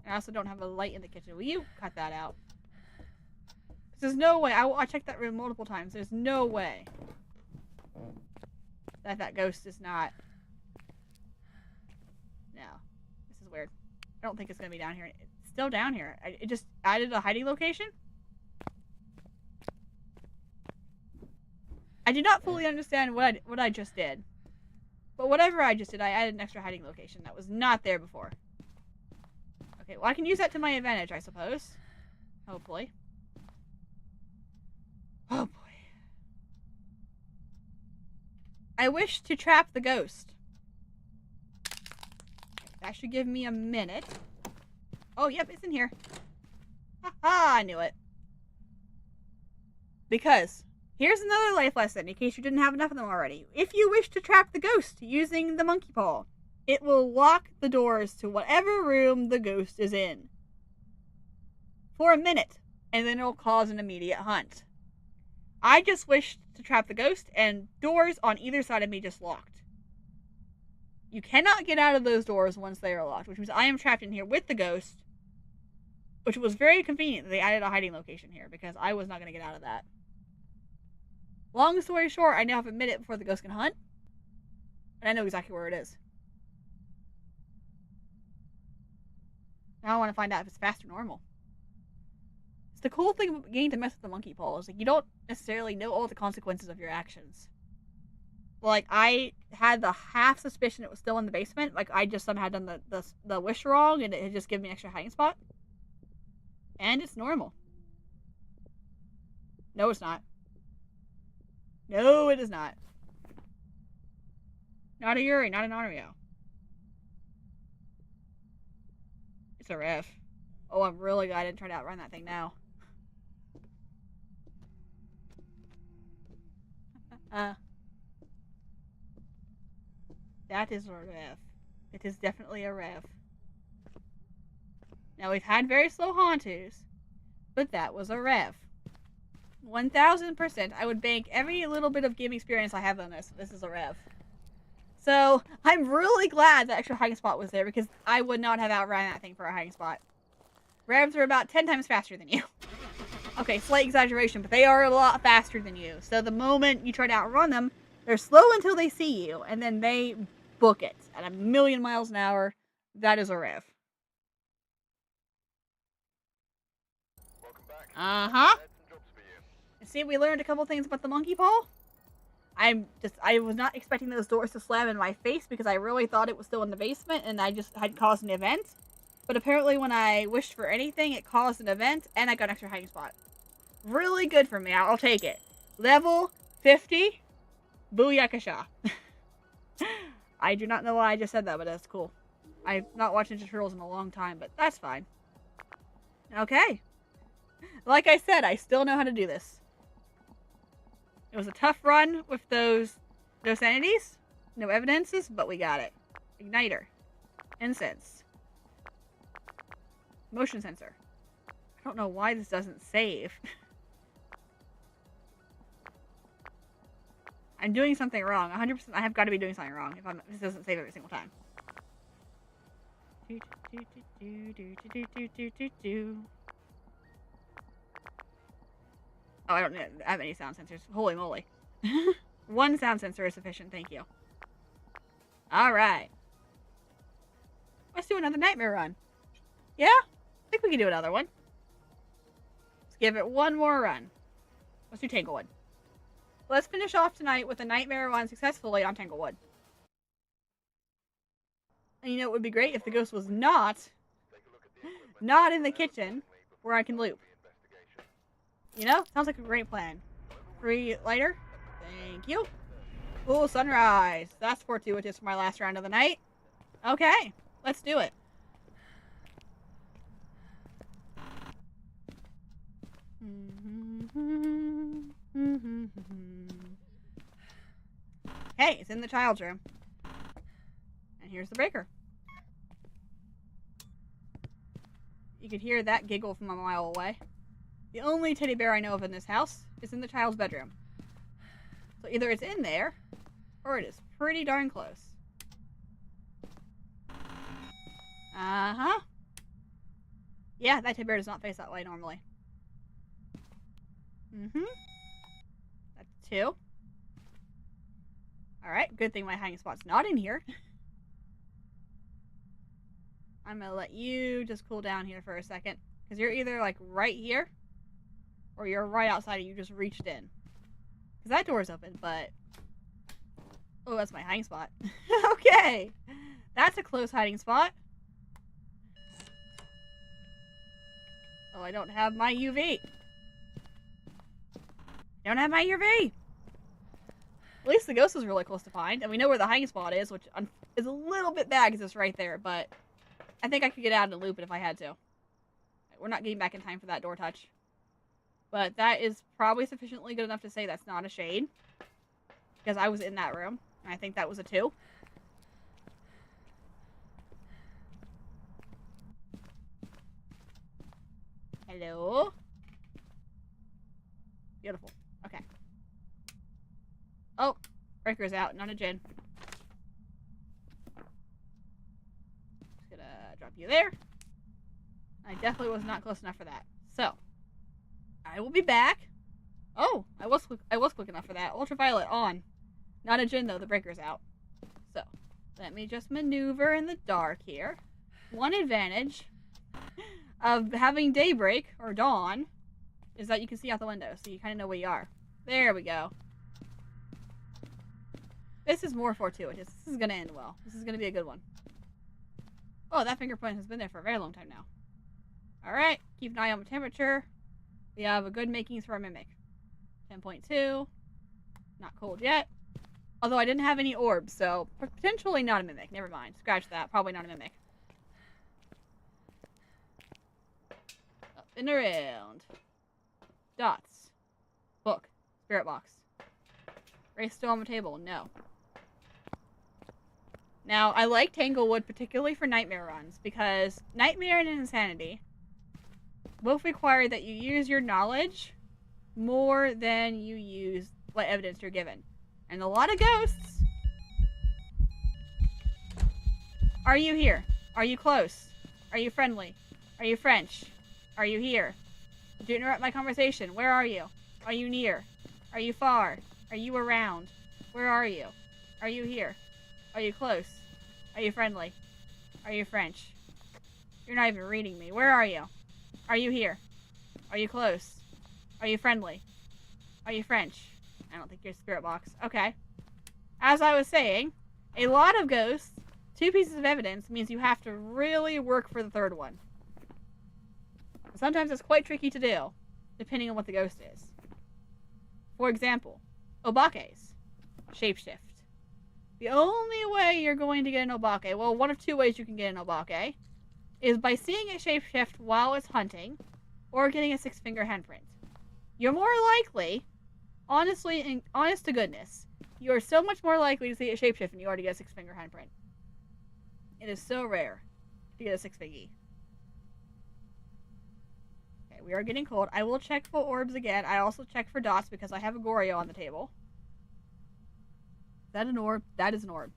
I also don't have a light in the kitchen. Will you cut that out? There's no way. I checked that room multiple times. There's no way that ghost is not... No. This is weird. I don't think it's going to be down here. It's still down here. It just added a hiding location? I do not fully understand what I just did. But whatever I just did, I added an extra hiding location that was not there before. Okay, well I can use that to my advantage, I suppose. Hopefully. Oh boy. I wish to trap the ghost. That should give me a minute. Oh, yep, it's in here. Ha-ha, I knew it. Because, here's another life lesson, in case you didn't have enough of them already. If you wish to trap the ghost using the monkey paw, it will lock the doors to whatever room the ghost is in. For a minute, and then it'll cause an immediate hunt. I just wished to trap the ghost, and doors on either side of me just locked. You cannot get out of those doors once they are locked, which means I am trapped in here with the ghost, which was very convenient that they added a hiding location here, because I was not going to get out of that. Long story short, I now have a minute before the ghost can hunt, and I know exactly where it is. Now I want to find out if it's fast or normal. It's the cool thing about getting to mess with the monkey paw is like you don't necessarily know all the consequences of your actions. Like I had the half suspicion it was still in the basement. Like I just somehow done the wish wrong and it had just given me an extra hiding spot. And it's normal. No, it's not. No, it is not. Not a Yuri, not an Ario. It's a ref. Oh, I'm really glad I didn't try to outrun that thing now. That is a ref. It is definitely a ref. Now, we've had very slow Hauntus, but that was a ref. 1000%. I would bank every little bit of game experience I have on this. This is a rev. So, I'm really glad that extra hiding spot was there because I would not have outrun that thing for a hiding spot. Revs are about 10 times faster than you. Okay, slight exaggeration, but they are a lot faster than you. So the moment you try to outrun them, they're slow until they see you, and then they book it at 1,000,000 miles an hour. That is a rev. Welcome back. Uh-huh. I had some jobs for you. And see, we learned a couple things about the monkey paw. I was not expecting those doors to slam in my face because I really thought it was still in the basement and I just had caused an event. But apparently when I wished for anything, it caused an event and I got an extra hiding spot. Really good for me. I'll take it. Level 50. Booyakasha. I do not know why I just said that, but that's cool. I've not watched Ninja Turtles in a long time, but that's fine. Okay. Like I said, I still know how to do this. It was a tough run with those entities. No evidences, but we got it. Igniter. Incense. Motion sensor. I don't know why this doesn't save. I'm doing something wrong. 100%. I have got to be doing something wrong if this doesn't save every single time. Oh, I don't have any sound sensors. Holy moly. One sound sensor is sufficient, thank you. Alright. Let's do another nightmare run. Yeah? I think we can do another one. Let's give it one more run. Let's do Tanglewood. Let's finish off tonight with a nightmare run successfully on Tanglewood. And you know it would be great if the ghost was not in the kitchen where I can loop. You know? Sounds like a great plan. Free lighter. Thank you. Cool sunrise. That's fortuitous for my last round of the night. Okay. Let's do it. Hey, it's in the child's room. And here's the breaker. You could hear that giggle from a mile away. The only teddy bear I know of in this house is in the child's bedroom. So either it's in there, or it is pretty darn close. Uh-huh. Yeah, that teddy bear does not face that way normally. Mm-hmm. That's 2. Alright, good thing my hiding spot's not in here. I'm gonna let you just cool down here for a second. Because you're either, like, right here, or you're right outside and you just reached in. Because that door's open, but... Oh, that's my hiding spot. Okay! That's a close hiding spot. Oh, I don't have my UV. Don't have my UV! At least the ghost is really close to find. And we know where the hiding spot is, which is a little bit bad because it's right there, but... I think I could get out and loop it if I had to. We're not getting back in time for that door touch. But that is probably sufficiently good enough to say that's not a shade. Because I was in that room. And I think that was a 2. Hello? Beautiful. Okay. Oh, breaker's out, not a gin. Just gonna drop you there. I definitely was not close enough for that. So, I will be back. Oh, I was quick enough for that. Ultraviolet on. Not a gin though, the breaker's out. So, let me just maneuver in the dark here. One advantage of having daybreak, or dawn, is that you can see out the window, so you kind of know where you are. There we go. This is more fortuitous. This is going to end well. This is going to be a good one. Oh, that fingerprint has been there for a very long time now. Alright, keep an eye on the temperature. We have a good makings for a mimic. 10.2. Not cold yet. Although I didn't have any orbs, so potentially not a mimic. Never mind. Scratch that. Probably not a mimic. Up and around. Dots. Book. Spirit box. Race still on the table. No. Now, I like Tanglewood particularly for nightmare runs, because Nightmare and Insanity both require that you use your knowledge more than you use what evidence you're given. And a lot of ghosts... Are you here? Are you close? Are you friendly? Are you French? Are you here? Do you interrupt my conversation? Where are you? Are you near? Are you far? Are you around? Where are you? Are you here? Are you close? Are you friendly? Are you French? You're not even reading me. Where are you? Are you here? Are you close? Are you friendly? Are you French? I don't think you're a spirit box. Okay. As I was saying, a lot of ghosts, 2 pieces of evidence means you have to really work for the third one. Sometimes it's quite tricky to do, depending on what the ghost is. For example, Obake's shapeshift. The only way you're going to get an Obake, well, one of 2 ways you can get an Obake, is by seeing it shapeshift while it's hunting, or getting a 6-finger handprint. You're more likely, honestly, and honest to goodness, you are so much more likely to see it shapeshift than you are to get a 6-finger handprint. It is so rare to get a 6-fingy. Okay, we are getting cold. I will check for orbs again. I also check for dots because I have a Goryo on the table. Is that an orb? That is an orb.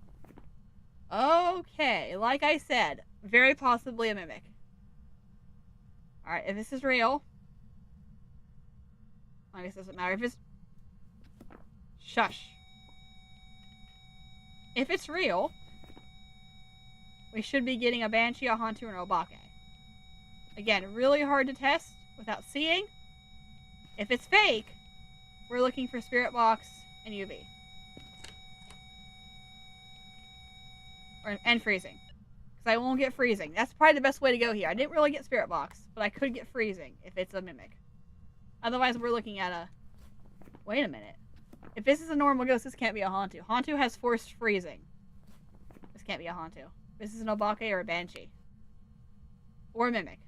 Okay, like I said, very possibly a mimic. Alright, if this is real... I guess it doesn't matter. If it's... Shush. If it's real, we should be getting a Banshee, a Hantu, and an Obake. Again, really hard to test without seeing. If it's fake, we're looking for Spirit Box and UV. And freezing. Because I won't get freezing. That's probably the best way to go here. I didn't really get Spirit Box, but I could get freezing if it's a mimic. Otherwise, we're looking at a... Wait a minute. If this is a normal ghost, this can't be a Hantu. Hantu has forced freezing. This can't be a Hantu. This is an Obake or a Banshee. Or a Mimic.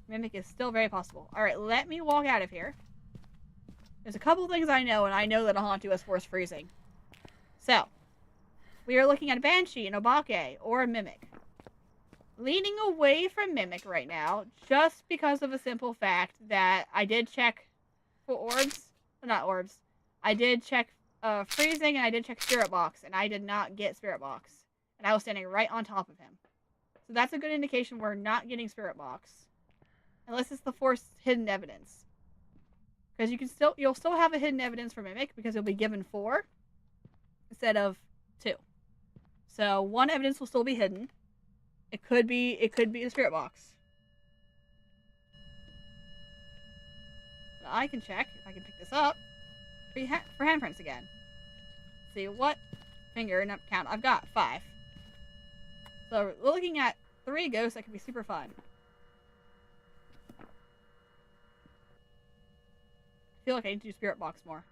Mimic is still very possible. Alright, let me walk out of here. There's a couple things I know, and I know that a Hantu has forced freezing. So, we are looking at a Banshee, an Obake, or a Mimic. Leaning away from Mimic right now, just because of a simple fact that I did check for orbs. Not orbs. I did check freezing, and I did check Spirit Box, and I did not get Spirit Box. And I was standing right on top of him. So that's a good indication we're not getting Spirit Box. Unless it's the forced hidden evidence. Because you'll still have a hidden evidence for Mimic, because you'll be given 4 instead of 2. So 1 evidence will still be hidden. It could be a Spirit Box. But I can check if I can pick this up for handprints again. See what finger and count. I've got 5. So we're looking at 3 ghosts that could be super fun. I feel like I need to do Spirit Box more.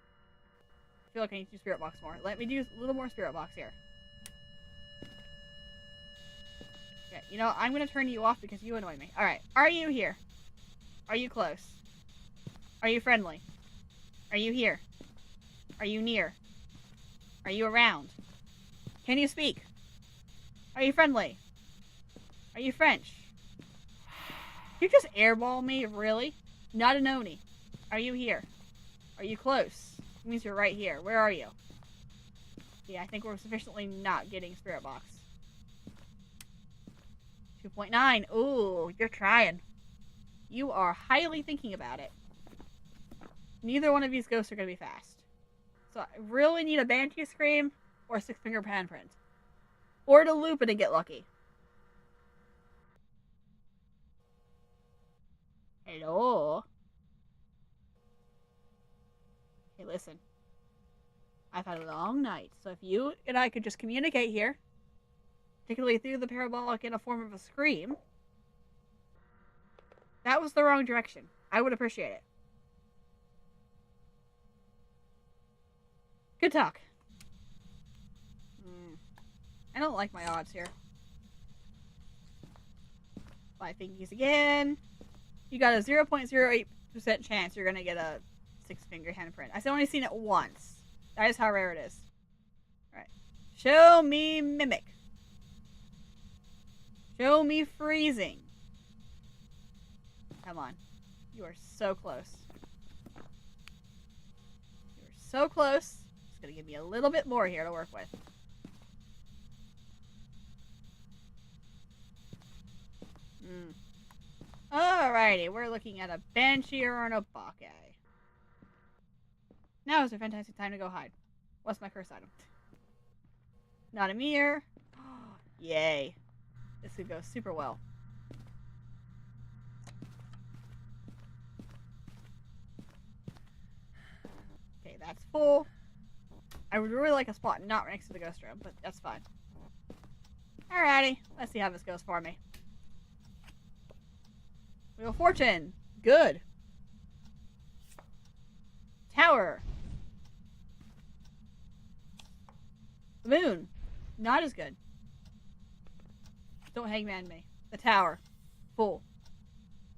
Let me do a little more Spirit Box here. Okay, you know, I'm going to turn you off because you annoy me. Alright, are you here? Are you close? Are you friendly? Are you here? Are you near? Are you around? Can you speak? Are you friendly? Are you French? You just airball me? Really? Not an Oni. Are you here? Are you close? It means you're right here. Where are you? Yeah, I think we're sufficiently not getting Spirit Box. 2.9. Ooh, you're trying. You are highly thinking about it. Neither one of these ghosts are going to be fast. So I really need a Banshee Scream or a 6-finger handprint. Or to loop it and get lucky. Hello? Hey, listen. I've had a long night, so if you and I could just communicate here, particularly through the parabolic in a form of a scream. That was the wrong direction. I would appreciate it. Good talk. I don't like my odds here. 5 fingies again. You got a 0.08% chance you're going to get a 6-finger handprint. I've only seen it once. That is how rare it is. Alright. Show me mimic. Show me freezing. Come on. You are so close. You are so close. It's going to give me a little bit more here to work with. Alrighty, we're looking at a Banshee or an Obake. Now is a fantastic time to go hide. What's my curse item? Not a mirror. Yay. This could go super well. Okay, that's full. I would really like a spot not next to the ghost room, but that's fine. Alrighty, let's see how this goes for me. Wheel of Fortune. Good. Tower. The moon. Not as good. Don't hangman me. The tower. Full.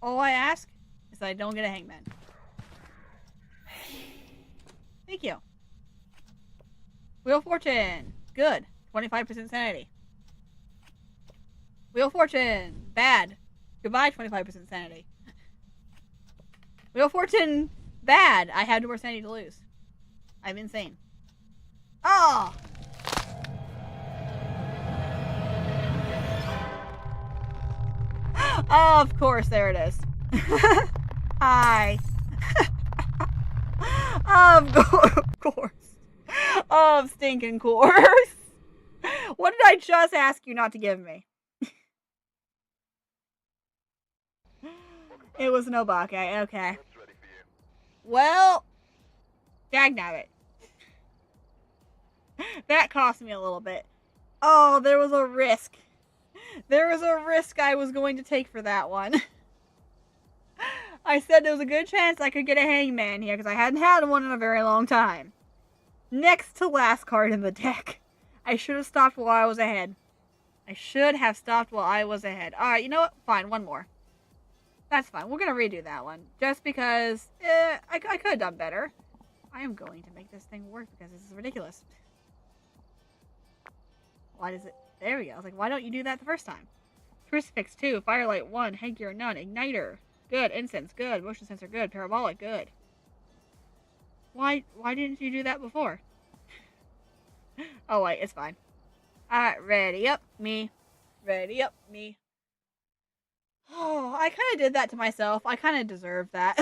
All I ask is that I don't get a hangman. Thank you. Wheel of Fortune. Good. 25% sanity. Wheel of Fortune. Bad. Goodbye, 25% sanity. Wheel of Fortune. Bad. I had more sanity to lose. I'm insane. Oh! Oh, of course, there it is. Hi. Of course. Of stinking course. What did I just ask you not to give me? It was an Obake, okay. Well, dagnabbit. That cost me a little bit. Oh, there was a risk. There was a risk I was going to take for that one. I said there was a good chance I could get a hangman here because I hadn't had one in a very long time. Next to last card in the deck. I should have stopped while I was ahead. I should have stopped while I was ahead. Alright, you know what? Fine, one more. That's fine. We're going to redo that one. Just because I could have done better. I am going to make this thing work because this is ridiculous. Why does it... There we go. I was like, why don't you do that the first time? Crucifix 2, Firelight 1, Headgear none, Igniter. Good. Incense, good. Motion sensor, good. Parabolic, good. Why didn't you do that before? Oh, wait. It's fine. Alright, ready up, me. Ready up, me. Oh, I kind of did that to myself. I kind of deserved that.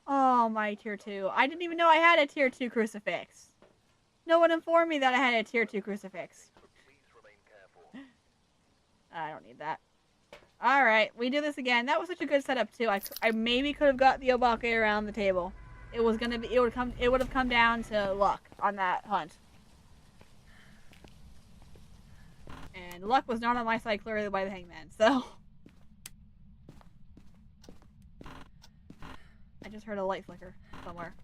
Oh, my tier 2. I didn't even know I had a tier 2 crucifix. No one informed me that I had a tier 2 crucifix. I don't need that. Alright, we do this again. That was such a good setup too. I maybe could have got the Obake around the table. It was gonna be it would have come down to luck on that hunt. And luck was not on my side clearly by the hangman, so I just heard a light flicker somewhere.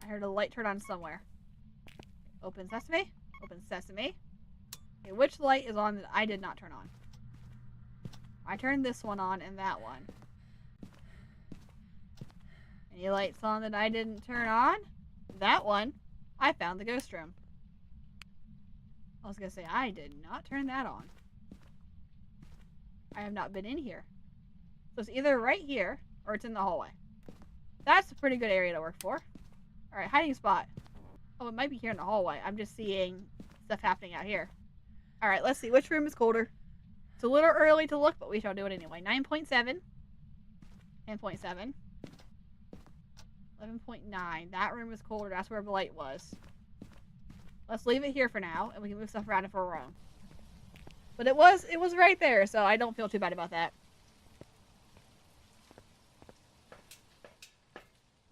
I heard a light turn on somewhere. Open sesame? Open sesame. Okay, which light is on that I did not turn on? I turned this one on and that one. Any lights on that I didn't turn on? That one. I found the ghost room. I was gonna say, I did not turn that on. I have not been in here. So it's either right here or it's in the hallway. That's a pretty good area to work for. Alright, hiding spot. Oh, it might be here in the hallway. I'm just seeing stuff happening out here. Alright, let's see. Which room is colder? It's a little early to look, but we shall do it anyway. 9.7. 10.7. 11.9. That room is colder. That's where Blight was. Let's leave it here for now, and we can move stuff around if we're wrong. But it was right there, so I don't feel too bad about that.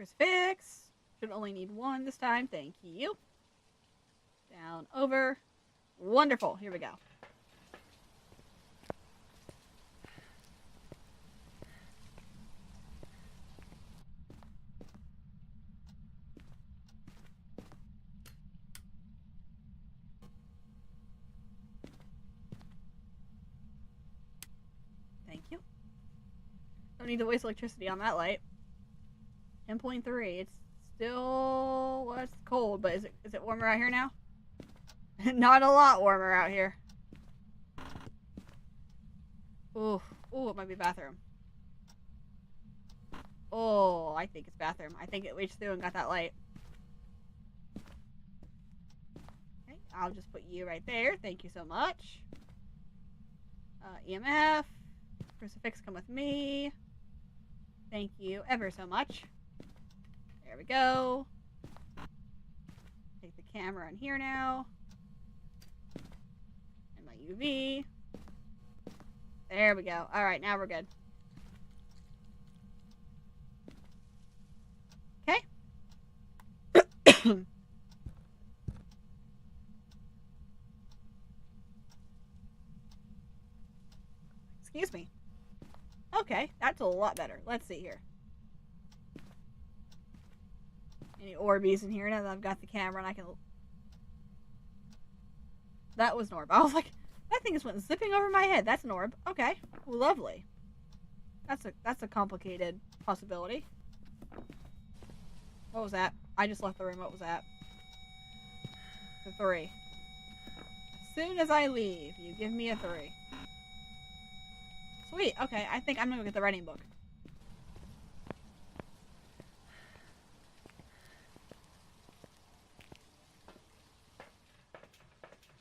Crucifix. Should only need one this time. Thank you. Down, over. Wonderful. Here we go. Thank you. Don't need to waste electricity on that light. 10.3. It's still... well, it's cold, but is it warmer out here now? Not a lot warmer out here. Ooh, ooh, it might be bathroom. Oh, I think it's bathroom. I think it reached through and got that light. Okay, I'll just put you right there. Thank you so much. EMF. Crucifix, come with me. Thank you ever so much. There we go. Take the camera in here now. And my UV. There we go. Alright, now we're good. Okay. Excuse me. Okay, that's a lot better. Let's see here. Any Orbeez in here now that I've got the camera and I can... That was an orb. I was like, that thing just went zipping over my head. That's an orb. Okay, lovely. That's a complicated possibility. What was that? I just left the room. What was that? The 3. As soon as I leave, you give me a 3. Sweet. Okay, I think I'm gonna go get the writing book.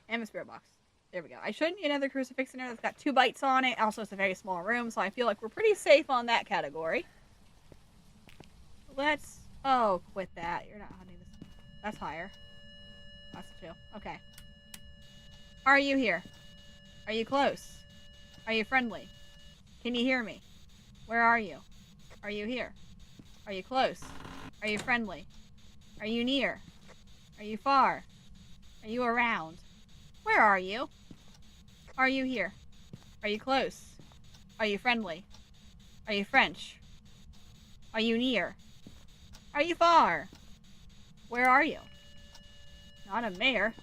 And the spirit box. There we go. I shouldn't need another crucifix in there that's got 2 bites on it. Also, it's a very small room, so I feel like we're pretty safe on that category. Let's... Oh, quit that. You're not hunting this. That's higher. That's 2. Okay. Are you here? Are you close? Are you friendly? Can you hear me? Where are you? Are you here? Are you close? Are you friendly? Are you near? Are you far? Are you around? Where are you? Are you here? Are you close? Are you friendly? Are you French? Are you near? Are you far? Where are you? Not a mayor.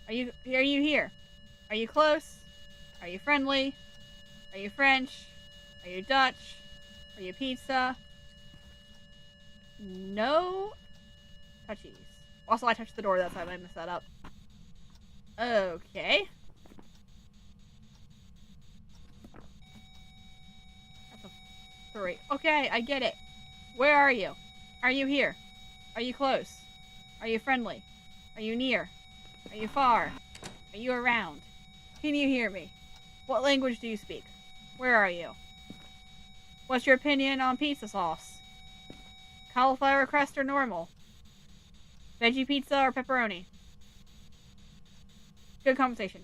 Are you here? Are you close? Are you friendly? Are you French? Are you Dutch? Are you pizza? No touchies. Also, I touched the door. That's why I messed that up. Okay. That's a 3. Okay, I get it. Where are you? Are you here? Are you close? Are you friendly? Are you near? Are you far? Are you around? Can you hear me? What language do you speak? Where are you? What's your opinion on pizza sauce? Cauliflower crust or normal? Veggie pizza or pepperoni? Good conversation.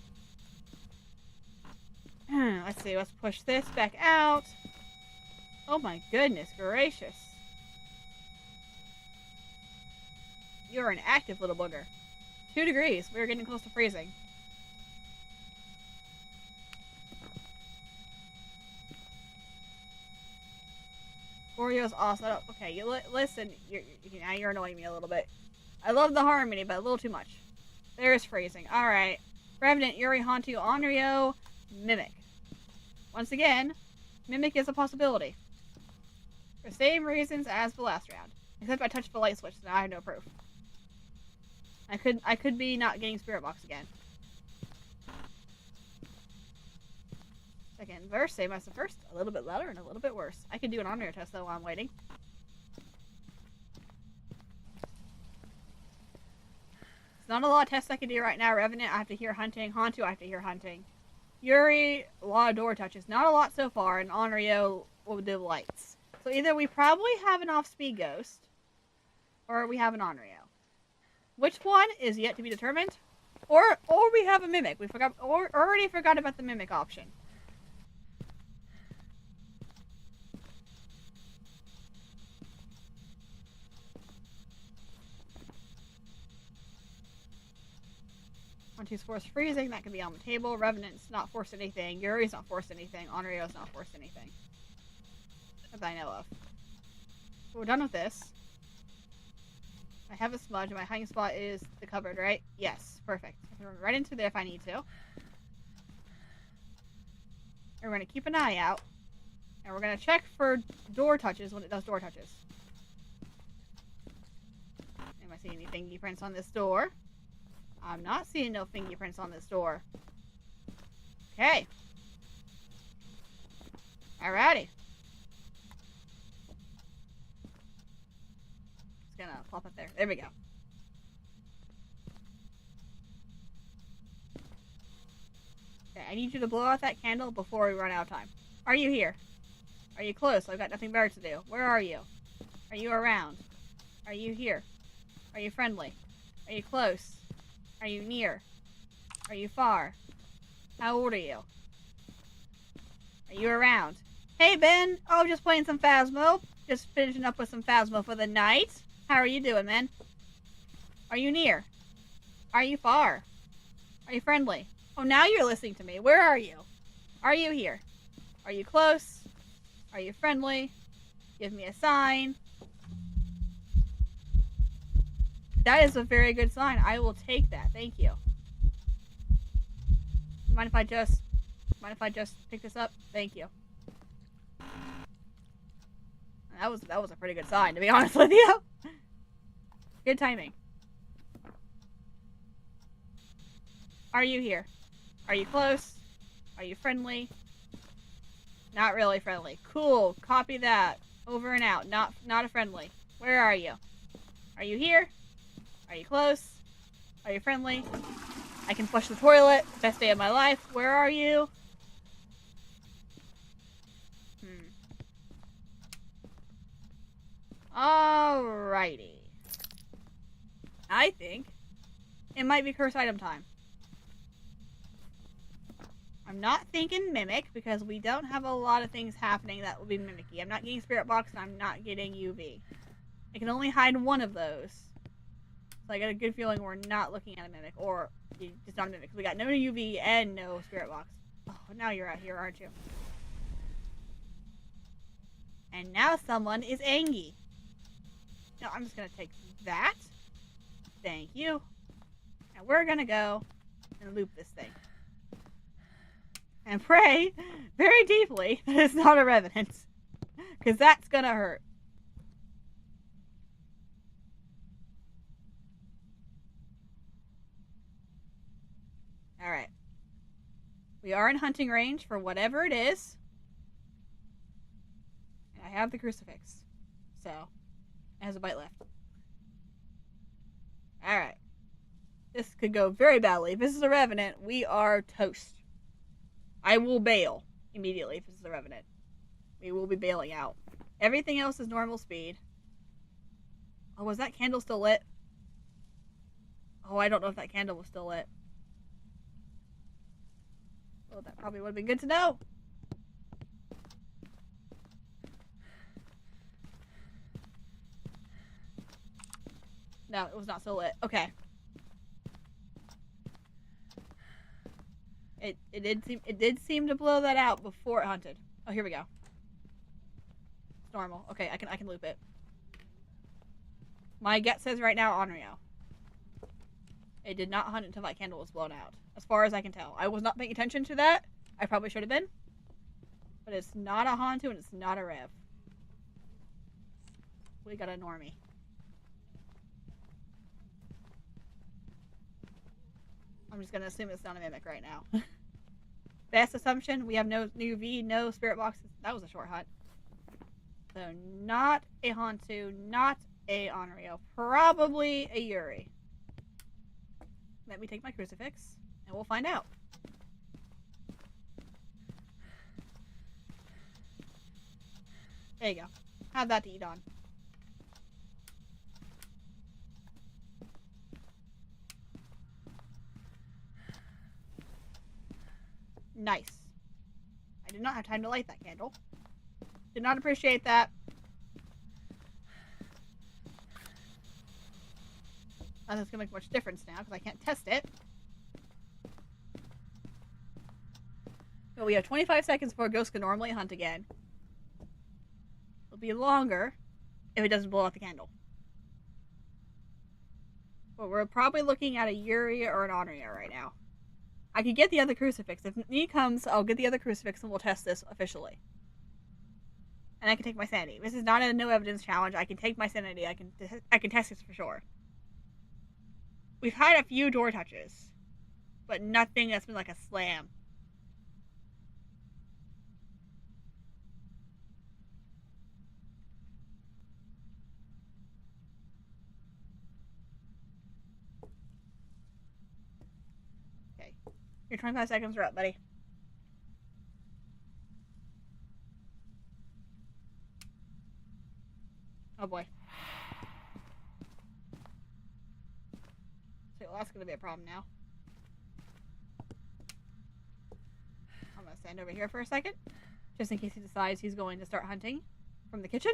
Let's see, let's push this back out. Oh my goodness gracious. You're an active little booger. 2 degrees. We're getting close to freezing. Oreo's awesome. Okay, you listen. Now you're annoying me a little bit. I love the harmony, but a little too much. There's phrasing. Alright. Revenant, Yuri, Hantu, Onryo, Mimic. Once again, Mimic is a possibility. For the same reasons as the last round. Except I touched the light switch, so now I have no proof. I could be not getting Spirit Box again. Second verse, same as the first. A little bit louder and a little bit worse. I could do an Onryo test though while I'm waiting. Not a lot of tests I can do right now. Revenant, I have to hear hunting. Hantu, I have to hear hunting. Yuri, a lot of door touches. Not a lot so far. And Onryo will do lights. So either we probably have an off-speed ghost, or we have an Onryo. Which one is yet to be determined? Or we have a mimic. We forgot, or already forgot about the mimic option. Hantu's forced freezing. That can be on the table. Revenant's not forced anything. Yuri's not forced anything. Onryo's not forced anything. That I know of. So we're done with this. I have a smudge. My hiding spot is the cupboard, right? Yes. Perfect. I can run right into there if I need to. And we're going to keep an eye out. And we're going to check for door touches when it does door touches. Am I seeing any fingerprints on this door? I'm not seeing no fingerprints on this door. Okay. Alrighty. Just gonna plop it there. There we go. Okay, I need you to blow out that candle before we run out of time. Are you here? Are you close? I've got nothing better to do. Where are you? Are you around? Are you here? Are you friendly? Are you close? Are you near? Are you far? How old are you? Are you around? Hey, Ben! Oh, just playing some Phasmo. Just finishing up with some Phasmo for the night. How are you doing, man? Are you near? Are you far? Are you friendly? Oh, now you're listening to me. Where are you? Are you here? Are you close? Are you friendly? Give me a sign. That is a very good sign. I will take that. Thank you. Mind if I just pick this up? Thank you. That was a pretty good sign, to be honest with you. Good timing. Are you here? Are you close? Are you friendly? Not really friendly. Cool. Copy that. Over and out. Not a friendly. Where are you? Are you here? Are you close? Are you friendly? I can flush the toilet. Best day of my life. Where are you? Alrighty. I think it might be curse item time. I'm not thinking mimic because we don't have a lot of things happening that will be mimicky. I'm not getting spirit box and I'm not getting UV. I can only hide one of those. So I got a good feeling we're not looking at a mimic, or just not a mimic. We got no UV and no spirit box. Oh, now you're out here, aren't you? And now someone is angry. No, I'm just gonna take that. Thank you. And we're gonna go and loop this thing. And pray very deeply that it's not a revenant. Because that's gonna hurt. Alright. We are in hunting range for whatever it is. And I have the crucifix. So, it has a bite left. Alright. This could go very badly. If this is a revenant, we are toast. I will bail immediately if this is a revenant. We will be bailing out. Everything else is normal speed. Oh, was that candle still lit? Oh, I don't know if that candle was still lit. Oh, that probably would have been good to know. No, it was not still lit. Okay. It did seem to blow that out before it hunted. Oh, here we go. It's normal. Okay, I can loop it. My gut says right now Onryo. It did not hunt until that candle was blown out. As far as I can tell. I was not paying attention to that. I probably should have been. But it's not a Hantu and it's not a Rev. We got a normie. I'm just gonna assume it's not a mimic right now. Best assumption, we have no UV, no spirit boxes. That was a short hunt. So not a Hantu, not a Onryo. Probably a Yuri. Let me take my crucifix, and we'll find out. There you go. Have that to eat on. Nice. I did not have time to light that candle. Did not appreciate that. Not that it's gonna make much difference now, because I can't test it. But we have 25 seconds before ghosts can normally hunt again. It'll be longer if it doesn't blow out the candle. But we're probably looking at a Yuria or an Onryo right now. I could get the other crucifix. If need comes, I'll get the other crucifix and we'll test this officially. And I can take my sanity. This is not a no evidence challenge. I can take my sanity. I can test this for sure. We've had a few door touches, but nothing that's been like a slam. Okay. Your 25 seconds are up, buddy. Oh boy. So that's gonna be a problem now. I'm gonna stand over here for a second, just in case he decides he's going to start hunting from the kitchen.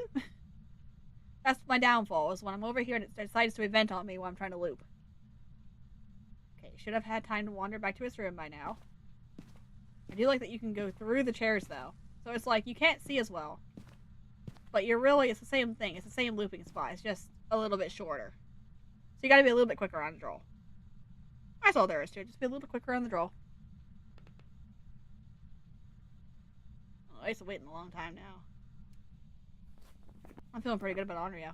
That's my downfall, is when I'm over here and it decides to event on me while I'm trying to loop. Okay, should have had time to wander back to his room by now. I do like that you can go through the chairs though, so it's like you can't see as well. But it's the same thing. It's the same looping spot. It's just a little bit shorter. So you gotta be a little bit quicker on the draw. That's all there is to it. Just be a little bit quicker on the draw. Oh, I used to wait a long time now. I'm feeling pretty good about Onryo.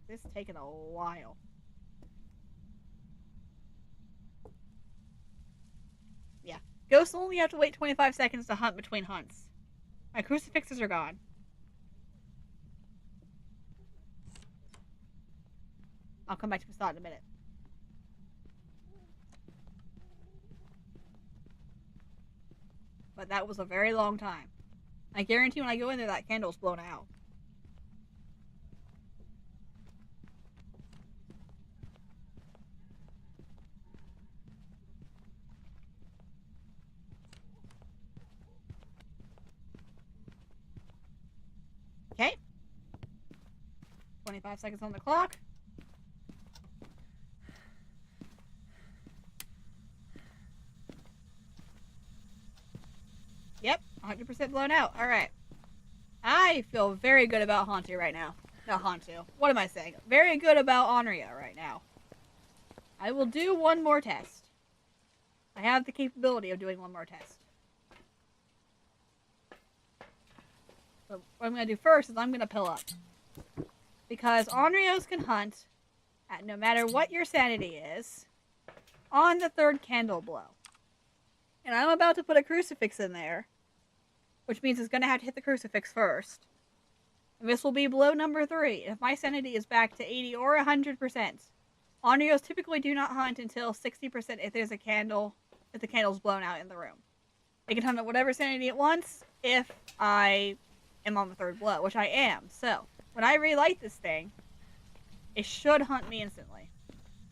This is taking a while. Yeah. Ghosts only have to wait 25 seconds to hunt between hunts. My crucifixes are gone. I'll come back to the spot in a minute. But that was a very long time. I guarantee when I go in there, that candle's blown out. Okay. 25 seconds on the clock. Yep, 100% blown out. Alright. I feel very good about Hantu right now. Not Hantu. What am I saying? Very good about Onryo right now. I will do one more test. I have the capability of doing one more test. But what I'm going to do first is I'm going to pill up. Because Onryos can hunt at no matter what your sanity is on the third candle blow. And I'm about to put a crucifix in there, which means it's going to have to hit the crucifix first. And this will be blow number 3. If my sanity is back to 80 or 100%, Onryos typically do not hunt until 60% if there's a candle, if the candle's blown out in the room. They can hunt at whatever sanity it wants if I am on the third blow, which I am. So, when I relight this thing, it should hunt me instantly.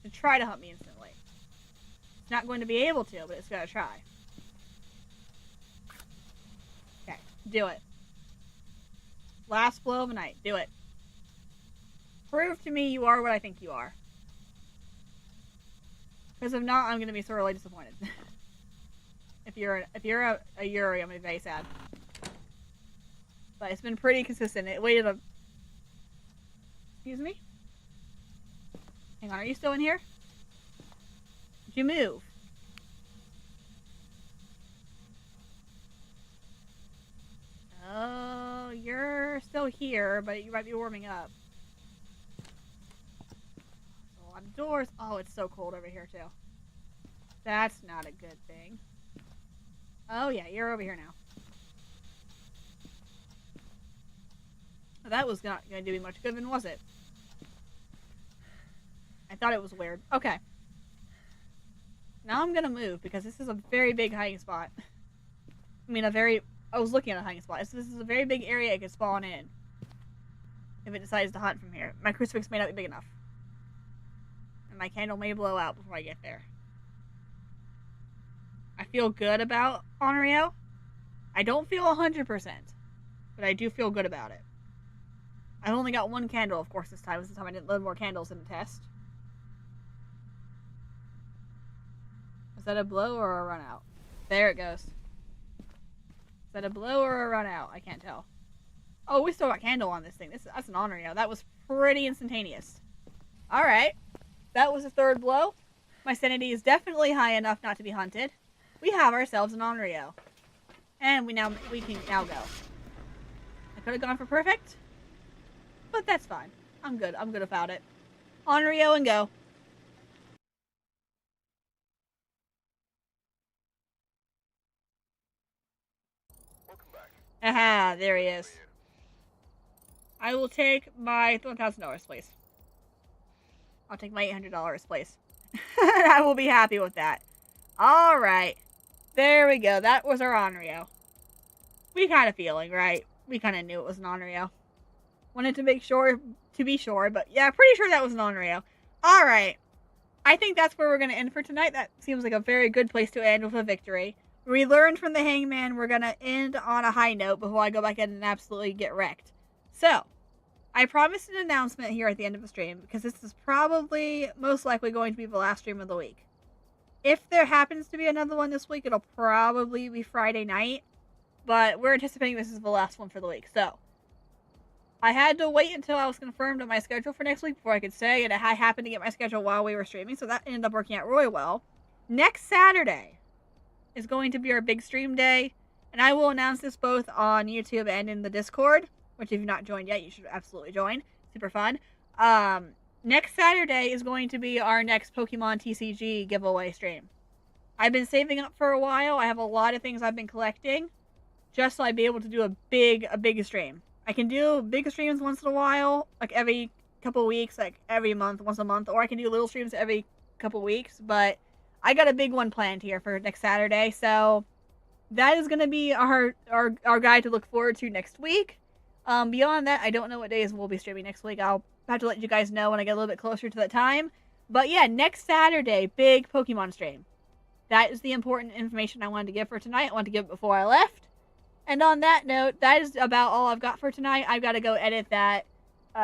To try to hunt me instantly. It's not going to be able to, but it's going to try. Okay, do it. Last blow of the night. Do it. Prove to me you are what I think you are. Because if not, I'm going to be thoroughly disappointed. If you're a Yuri, I'm going to be very sad. But it's been pretty consistent. It waited a... Excuse me? Hang on, are you still in here? Did you move? Oh, you're still here, but you might be warming up. A lot of doors. Oh, it's so cold over here, too. That's not a good thing. Oh, yeah, you're over here now. That was not going to do me much good, then, was it? I thought it was weird. Okay. Now I'm going to move, because this is a very big hiding spot. I mean, I was looking at a hiding spot. So this is a very big area it could spawn in. If it decides to hunt from here. My crucifix may not be big enough. And my candle may blow out before I get there. I feel good about Onryo. I don't feel 100%. But I do feel good about it. I've only got one candle, of course, this time. This time I didn't load more candles in the test. that a blow or a run out? There it goes. Is that a blow or a run out? I can't tell. Oh, we still got candle on this thing. That's an Onryo. That was pretty instantaneous. Alright. That was the third blow. My sanity is definitely high enough not to be hunted. We have ourselves an Onryo. And we can now go. I could have gone for perfect. But that's fine. I'm good. I'm good about it. Onryo and go. Welcome back. Aha, there he is. I will take my $1,000, please. I'll take my $800, please. I will be happy with that. Alright. There we go. That was our Onryo. We had a feeling, right? We kind of knew it was an Onryo. Wanted to make sure, to be sure, but yeah, pretty sure that was an Onryo. Alright. I think that's where we're going to end for tonight. That seems like a very good place to end with a victory. We learned from the Hangman. We're going to end on a high note before I go back in and absolutely get wrecked. So, I promised an announcement here at the end of the stream, because this is probably most likely going to be the last stream of the week. If there happens to be another one this week, it'll probably be Friday night, but we're anticipating this is the last one for the week. So, I had to wait until I was confirmed on my schedule for next week before I could say, and I happened to get my schedule while we were streaming, so that ended up working out really well. Next Saturday is going to be our big stream day, and I will announce this both on YouTube and in the Discord, which if you've not joined yet, you should absolutely join. Super fun. Next Saturday is going to be our next Pokemon TCG giveaway stream. I've been saving up for a while. I have a lot of things I've been collecting, just so I'd be able to do a big stream. I can do big streams once in a while, like every couple weeks, like every month, once a month, or I can do little streams every couple weeks, but I got a big one planned here for next Saturday, so that is going to be our guide to look forward to next week. Beyond that, I don't know what days we'll be streaming next week. I'll have to let you guys know when I get a little bit closer to that time. But yeah, next Saturday, big Pokemon stream. That is the important information I wanted to give for tonight. I wanted to give it before I left. And on that note, that is about all I've got for tonight. I've got to go edit that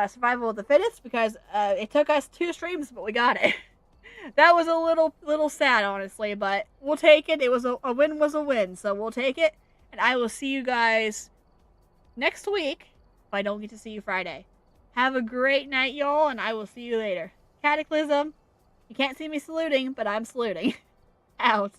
Survival of the Fittest because it took us 2 streams, but we got it. That was a little sad, honestly, but we'll take it. It was a win was a win, so we'll take it. And I will see you guys next week if I don't get to see you Friday. Have a great night, y'all, and I will see you later. Cataclysm. You can't see me saluting, but I'm saluting. Out.